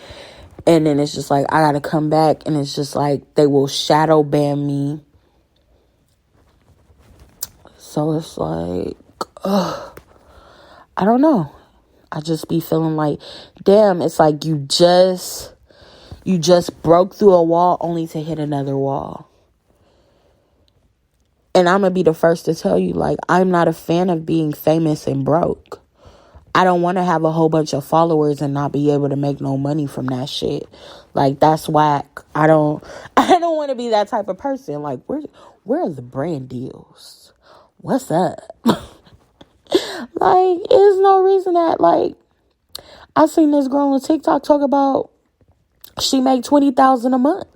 And then it's just like, I gotta come back, and it's just like, they will shadow ban me. So it's like, I don't know. I just be feeling like, damn, it's like you just broke through a wall only to hit another wall. And I'm gonna be the first to tell you, like, I'm not a fan of being famous and broke. I don't want to have a whole bunch of followers and not be able to make no money from that shit. Like, that's whack. I don't want to be that type of person. Like, where are the brand deals? What's up? Like, there's no reason that, like, I seen this girl on TikTok talk about she make $20,000 a month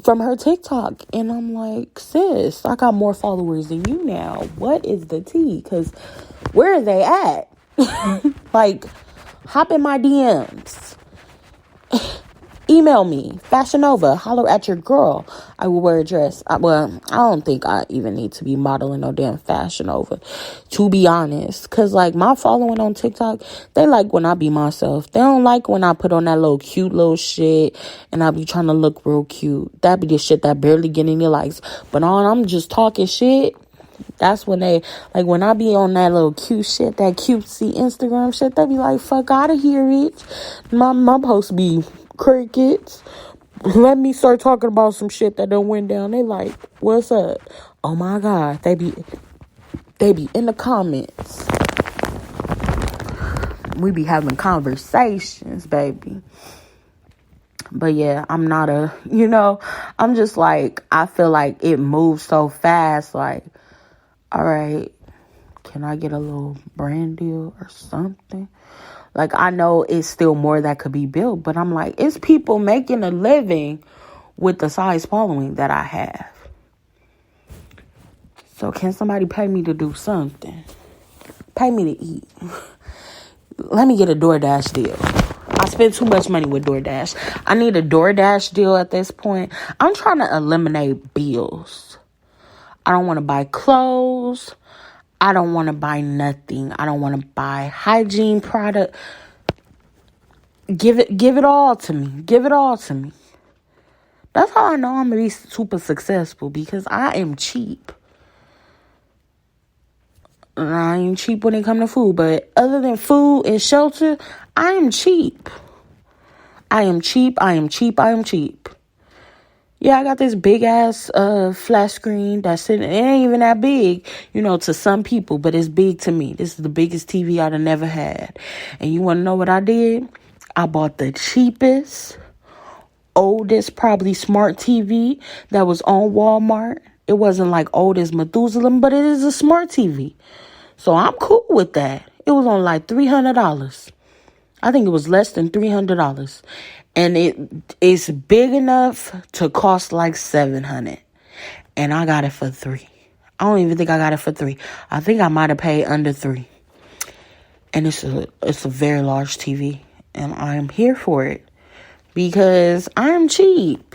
from her TikTok. And I'm like, sis, I got more followers than you now. What is the tea? Because where are they at? Like, hop in my DMs. Email me, Fashion Nova, holler at your girl. I will wear a dress. I don't think I even need to be modeling no damn Fashion Nova, to be honest. Because, like, my following on TikTok, they like when I be myself. They don't like when I put on that little cute little shit and I be trying to look real cute. That be the shit that barely get any likes. But on I'm just talking shit, that's when they, like, when I be on that little cute shit, that cutesy Instagram shit, they be like, fuck out of here, bitch. My post be crickets. Let me start talking about some shit that done went down. They like, what's up? Oh my God. They be in the comments. We be having conversations, baby. But yeah, I'm not I'm just like, I feel like it moves so fast. Like, all right, can I get a little brand deal or something? Like, I know it's still more that could be built, but I'm like, it's people making a living with the size following that I have. So can somebody pay me to do something? Pay me to eat. Let me get a DoorDash deal. I spend too much money with DoorDash. I need a DoorDash deal at this point. I'm trying to eliminate bills. I don't want to buy clothes. I don't want to buy nothing. I don't want to buy hygiene product. Give it all to me. Give it all to me. That's how I know I'm going to be super successful, because I am cheap. And I ain't cheap when it comes to food, but other than food and shelter, I am cheap. I am cheap. I am cheap. I am cheap. Yeah, I got this big ass flat screen that's sitting. It ain't even that big, to some people, but it's big to me. This is the biggest TV I'd have never had. And you want to know what I did? I bought the cheapest, oldest, probably smart TV that was on Walmart. It wasn't like old as Methuselah, but it is a smart TV. So I'm cool with that. It was on like $300. I think it was less than $300. And it's big enough to cost like $700. And I got it for $3. I don't even think I got it for $3. I think I might have paid under $3. And it's a very large TV. And I'm here for it. Because I am cheap.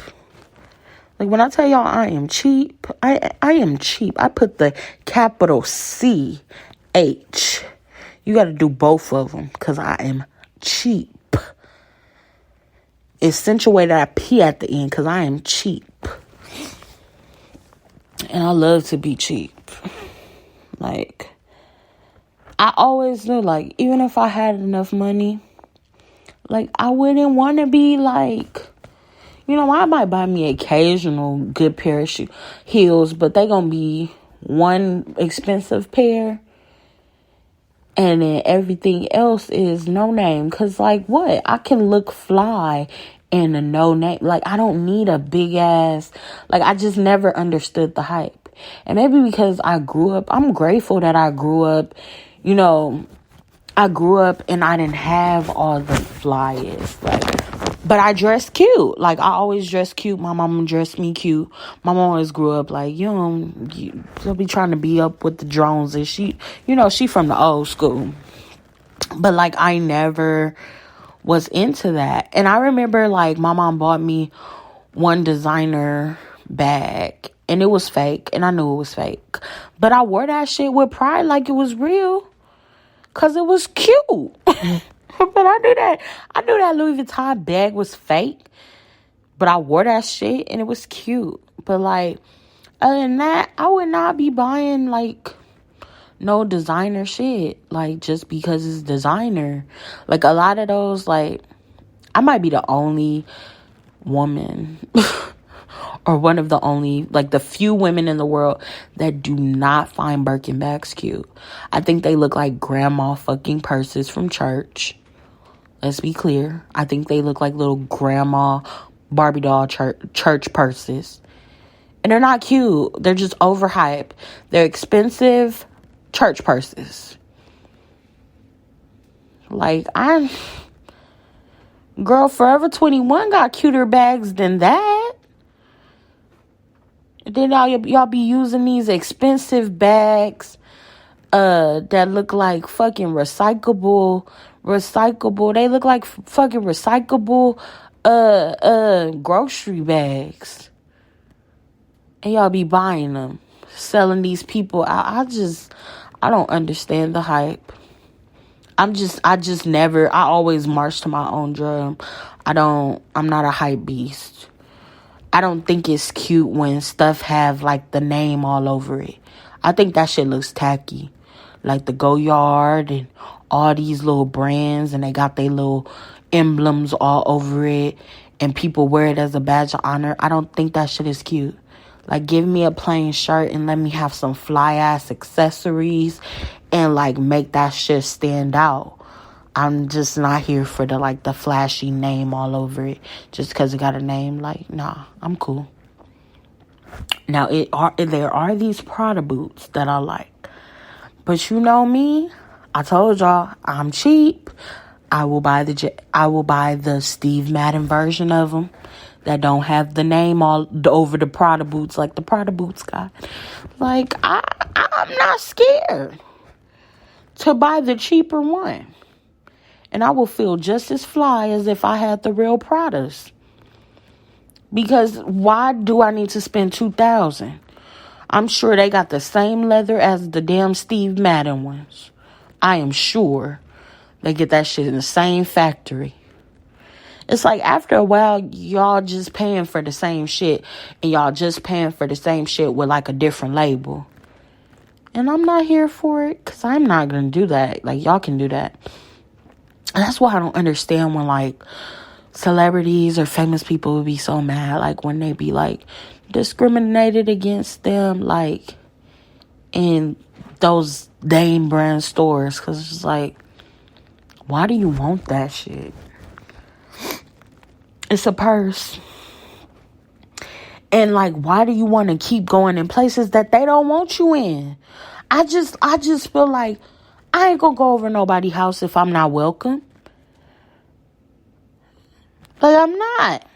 Like, when I tell y'all I am cheap, I am cheap. I put the capital C-H. You got to do both of them, because I am cheap. Accentuate that P at the end, because I am cheap. And I love to be cheap. Like, I always knew, like, even if I had enough money, like, I wouldn't want to be like, I might buy me occasional good pair of heels, but they gonna be one expensive pair. And then everything else is no name. Because, like, what? I can look fly in a no name. Like, I don't need a big ass. Like, I just never understood the hype. And maybe because I grew up. I'm grateful that I grew up. I grew up and I didn't have all the flyest. But I dressed cute. Like, I always dressed cute. My mama dressed me cute. My mom always grew up like, you'll be trying to be up with the drones. And she from the old school. But, like, I never was into that. And I remember, like, my mom bought me one designer bag. And it was fake. And I knew it was fake. But I wore that shit with pride like it was real. Because it was cute. But I knew that Louis Vuitton bag was fake. But I wore that shit and it was cute. But, like, other than that, I would not be buying, like, no designer shit. Like, just because it's designer. Like, a lot of those, like, I might be the only woman or one of the only, like, the few women in the world that do not find Birkin bags cute. I think they look like grandma fucking purses from church. Let's be clear. I think they look like little grandma Barbie doll church purses. And they're not cute. They're just overhyped. They're expensive church purses. Like, girl, Forever 21 got cuter bags than that. And then y'all be using these expensive bags that look like fucking recyclable. They look like fucking recyclable grocery bags. And y'all be buying them, selling these people out. I don't understand the hype. I always march to my own drum. I'm not a hype beast. I don't think it's cute when stuff have like the name all over it. I think that shit looks tacky. Like the Goyard and all these little brands, and they got their little emblems all over it, and people wear it as a badge of honor. I don't think that shit is cute. Like, give me a plain shirt and let me have some fly ass accessories and like make that shit stand out. I'm just not here for the flashy name all over it just because it got a name. Like, nah, I'm cool. Now, there are these Prada boots that I like. But you know me, I told y'all, I'm cheap. I will buy the Steve Madden version of them that don't have the name all over the Prada boots like the Prada boots got. Like, I'm not scared to buy the cheaper one. And I will feel just as fly as if I had the real Pradas. Because why do I need to spend $2,000? I'm sure they got the same leather as the damn Steve Madden ones. I am sure they get that shit in the same factory. It's like after a while, y'all just paying for the same shit. And y'all just paying for the same shit with like a different label. And I'm not here for it because I'm not going to do that. Like, y'all can do that. And that's why I don't understand when, like, celebrities or famous people would be so mad. Like, when they be, like, discriminated against them, like, in those name brand stores. Because it's just like, why do you want that shit? It's a purse. And, like, why do you want to keep going in places that they don't want you in? I just feel like I ain't gonna go over nobody's house if I'm not welcome. Like, I'm not.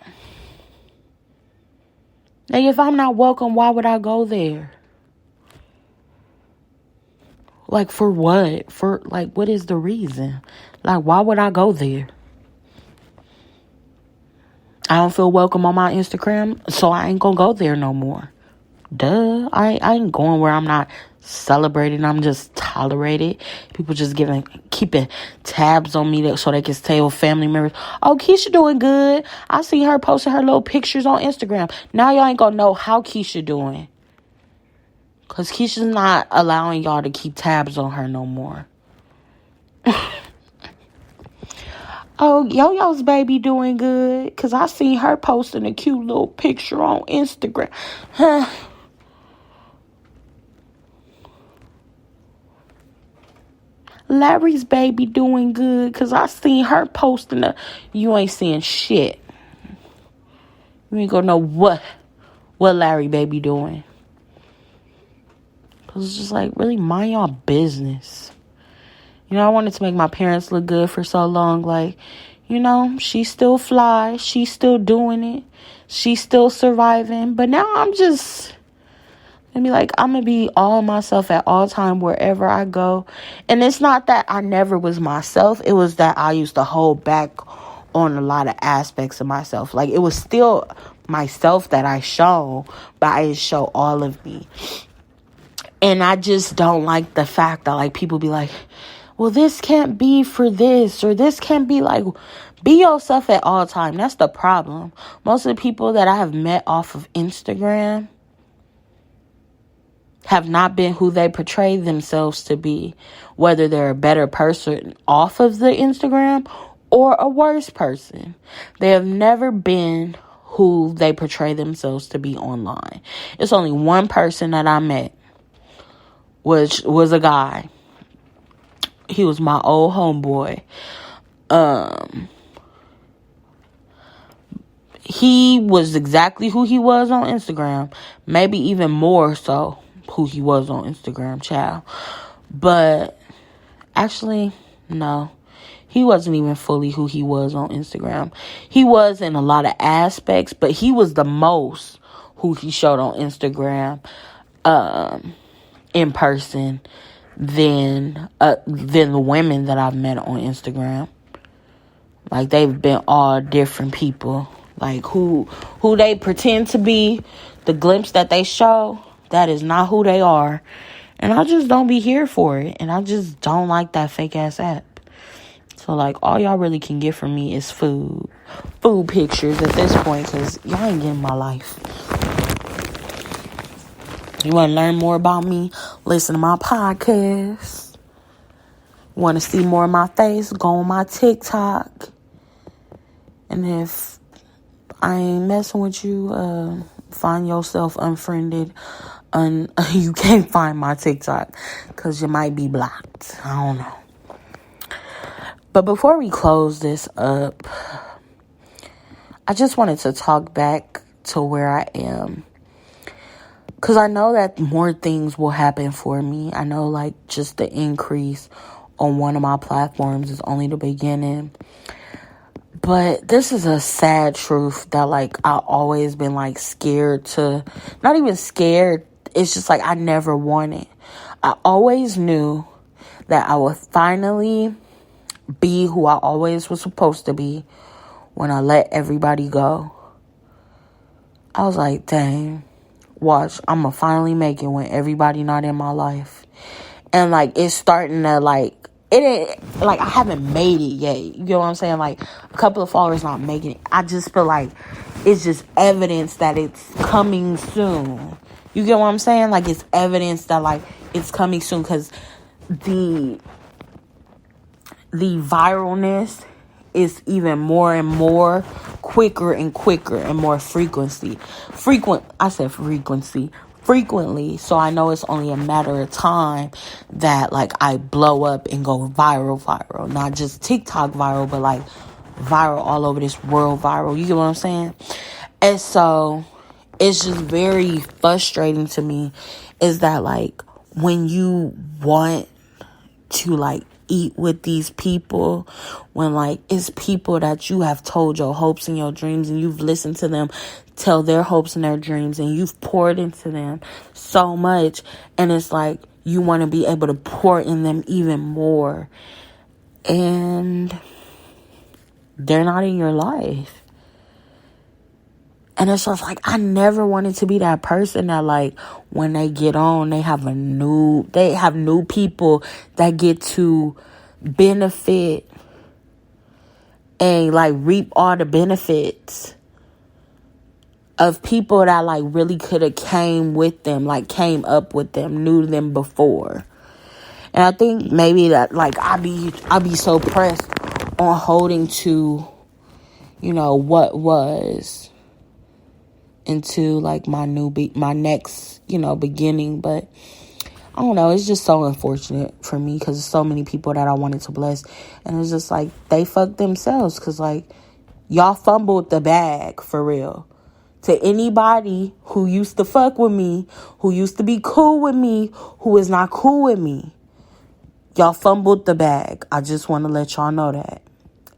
Like, if I'm not welcome, why would I go there? Like, for what? What is the reason? Like, why would I go there? I don't feel welcome on my Instagram, so I ain't gonna go there no more. Duh. I ain't going where I'm not celebrated. I'm just tolerated. People just keeping tabs on me so they can tell family members, oh, Keisha doing good. I see her posting her little pictures on Instagram. Now y'all ain't gonna know how Keisha doing. Because Keisha's not allowing y'all to keep tabs on her no more. Oh, Yo-Yo's baby doing good. Because I seen her posting a cute little picture on Instagram. Huh. Larry's baby doing good. Because I seen her posting you ain't seeing shit. You ain't gonna know what Larry baby doing. Because it's just like, really mind y'all business. You know, I wanted to make my parents look good for so long. Like, you know, she's still fly. She's still doing it. She's still surviving. But now I'm just gonna be like, I'm gonna be all myself at all time wherever I go. And it's not that I never was myself. It was that I used to hold back on a lot of aspects of myself. Like, it was still myself that I show, but I didn't show all of me. And I just don't like the fact that, like, people be like, well, this can't be for this, or this can't be like, be yourself at all time. That's the problem. Most of the people that I have met off of Instagram have not been who they portray themselves to be, whether they're a better person off of the Instagram or a worse person. They have never been who they portray themselves to be online. It's only one person that I met, which was a guy. He was my old homeboy. He was exactly who he was on Instagram. Maybe even more so who he was on Instagram, child. But actually, no. He wasn't even fully who he was on Instagram. He was in a lot of aspects, but he was the most who he showed on Instagram in person than the women that I've met on Instagram. Like, they've been all different people. Like, who they pretend to be, the glimpse that they show, that is not who they are. And I just don't be here for it. And I just don't like that fake-ass app. So, like, all y'all really can get from me is food pictures at this point, because y'all ain't getting my life. You want to learn more about me? Listen to my podcast. Want to see more of my face? Go on my TikTok. And if I ain't messing with you, find yourself unfriended. You can't find my TikTok because you might be blocked. I don't know. But before we close this up, I just wanted to talk back to where I am. Because I know that more things will happen for me. I know, like, just the increase on one of my platforms is only the beginning. But this is a sad truth that, like, I've always been, like, scared to... Not even scared. It's just, like, I never wanted. I always knew that I would finally be who I always was supposed to be when I let everybody go. I was like, dang, watch, I'm going to finally make it when everybody not in my life. And, like, it's starting to, like... It ain't, like, I haven't made it yet. You get what I'm saying? Like, a couple of followers not making it. I just feel like it's just evidence that it's coming soon. You get what I'm saying? Like, it's evidence that, like, it's coming soon. Because the viralness is even more and more, quicker and quicker, and more frequently. Frequently, so I know it's only a matter of time that, like, I blow up and go viral. Not just TikTok viral, but, like, viral all over this world viral. You get what I'm saying? And so, it's just very frustrating to me is that, like, when you want to, like, eat with these people, when, like, it's people that you have told your hopes and your dreams, and you've listened to them tell their hopes and their dreams, and you've poured into them so much, and it's like you want to be able to pour in them even more, and they're not in your life. And it's just like, I never wanted to be that person that, like, when they get on, they have new people that get to benefit and, like, reap all the benefits of people that, like, really could have came with them, like, came up with them, knew them before. And I think maybe that, like, I be so pressed on holding to, you know, what was into, like, my next, you know, beginning. But I don't know, it's just so unfortunate for me because there's so many people that I wanted to bless, and it's just like they fucked themselves because, like, y'all fumbled the bag for real. To anybody who used to fuck with me, who used to be cool with me, who is not cool with me, y'all fumbled the bag. I just want to let y'all know that.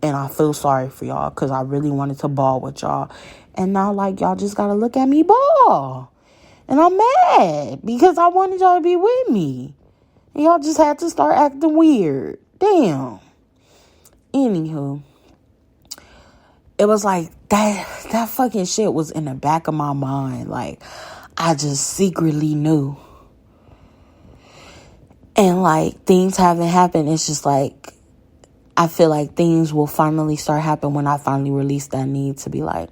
And I feel sorry for y'all because I really wanted to ball with y'all. And now, like, y'all just got to look at me ball. And I'm mad because I wanted y'all to be with me. And y'all just had to start acting weird. Damn. Anywho, it was like that fucking shit was in the back of my mind. Like, I just secretly knew. And, like, things haven't happened. It's just like, I feel like things will finally start happening when I finally release that need to be like,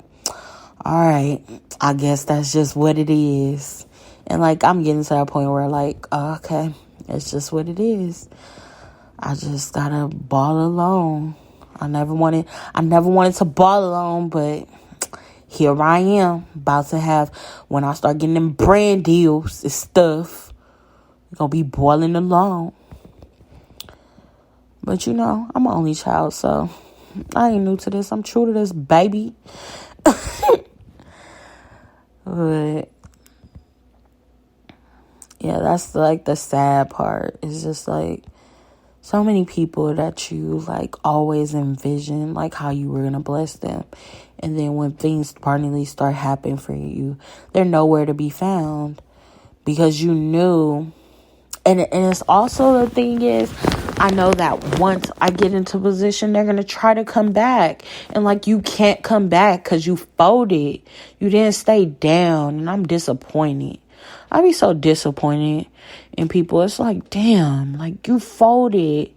all right, I guess that's just what it is. And, like, I'm getting to that point where, like, oh, okay, it's just what it is. I just gotta ball alone. I never wanted to ball alone, but here I am, about to have, when I start getting them brand deals and stuff, I'm gonna be balling alone. But, you know, I'm an only child, so I ain't new to this. I'm true to this, baby. But yeah, that's, like, the sad part. It's just, like, so many people that you, like, always envision, like, how you were gonna bless them. And then when things finally start happening for you, they're nowhere to be found. Because you knew And it's also, the thing is, I know that once I get into position, they're going to try to come back. And like, you can't come back because you folded. You didn't stay down. And I'm disappointed. I be so disappointed in people. It's like, damn, like, you folded.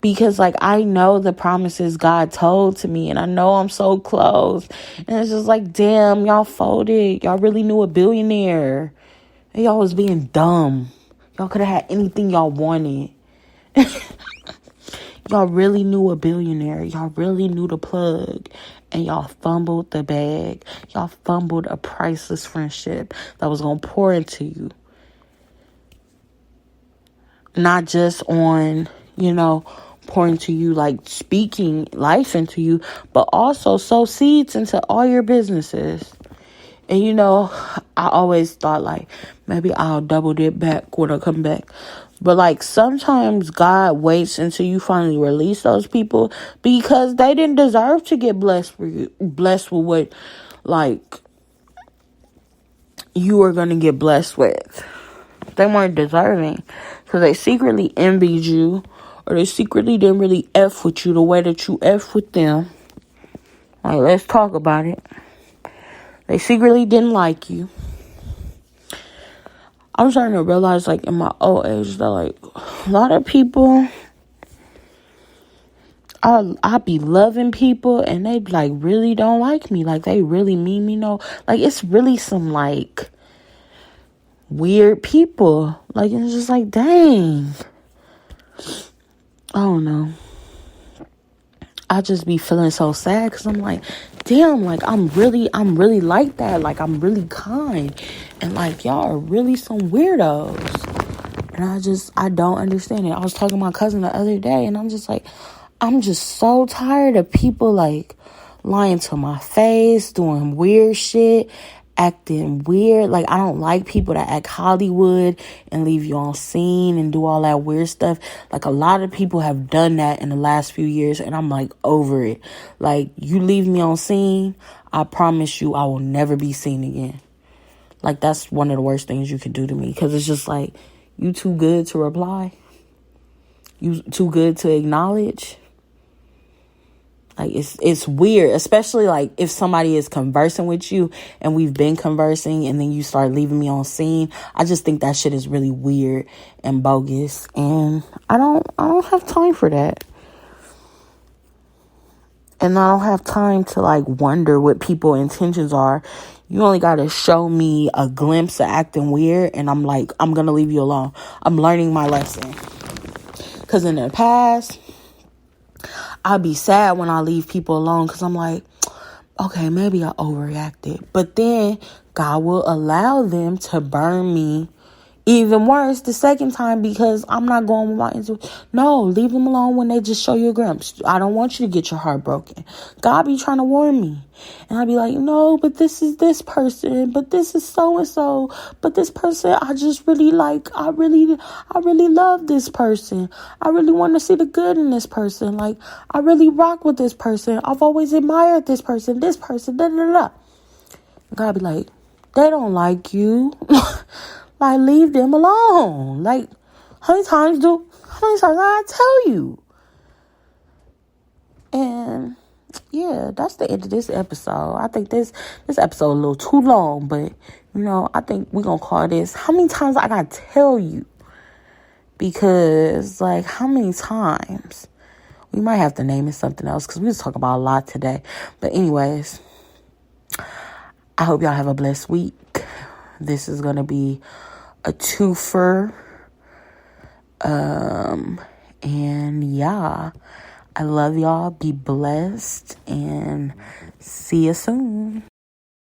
Because like, I know the promises God told to me. And I know I'm so close. And it's just like, damn, y'all folded. Y'all really knew a billionaire. And y'all was being dumb. Y'all could have had anything y'all wanted. Y'all really knew a billionaire. Y'all really knew the plug. And y'all fumbled the bag. Y'all fumbled a priceless friendship that was going to pour into you. Not just on, pouring to you, like speaking life into you, but also sow seeds into all your businesses. And, I always thought, like, maybe I'll double dip back when I come back. But, like, sometimes God waits until you finally release those people because they didn't deserve to get blessed with what, like, you were going to get blessed with. They weren't deserving because they secretly envied you, or they secretly didn't really F with you the way that you F with them. Like, let's talk about it. They secretly didn't like you. I'm starting to realize, like, in my old age, that, like, a lot of people, I be loving people, and they, like, really don't like me. Like, they really mean me no. Like, it's really some, like, weird people. Like, it's just like, dang. I don't know. I just be feeling so sad because I'm like, damn, like, I'm really like that. Like, I'm really kind. And, like, y'all are really some weirdos. And I don't understand it. I was talking to my cousin the other day, and I'm just like, I'm just so tired of people, like, lying to my face, doing weird shit, acting weird. Like, I don't like people that act Hollywood and leave you on scene and do all that weird stuff. Like, a lot of people have done that in the last few years, and I'm, like, over it. Like, you leave me on scene, I promise you I will never be seen again. Like, that's one of the worst things you can do to me, because it's just like, you too good to reply? You too good to acknowledge? Like, it's weird, especially, like, if somebody is conversing with you and we've been conversing and then you start leaving me on scene. I just think that shit is really weird and bogus, and I don't have time for that. And I don't have time to, like, wonder what people's intentions are. You only got to show me a glimpse of acting weird, and I'm like, I'm going to leave you alone. I'm learning my lesson. Because in the past, I'll be sad when I leave people alone because I'm like, okay, maybe I overreacted. But then God will allow them to burn me even worse the second time because I'm not going with my intuition. No, leave them alone when they just show you a glimpse. I don't want you to get your heart broken. God be trying to warn me. And I'll be like, no, but this is this person. But this is so-and-so. But this person, I just really like. I really love this person. I really want to see the good in this person. Like, I really rock with this person. I've always admired this person, da, da, da. God be like, they don't like you. Like, leave them alone. Like, how many times I tell you? And yeah, that's the end of this episode. I think this episode a little too long, but I think we're gonna call this how many times I gotta tell you? Because, like, how many times? We might have to name it something else because we was talking about a lot today. But anyways, I hope y'all have a blessed week. This is gonna be a twofer. And yeah, I love y'all. Be blessed and see you soon.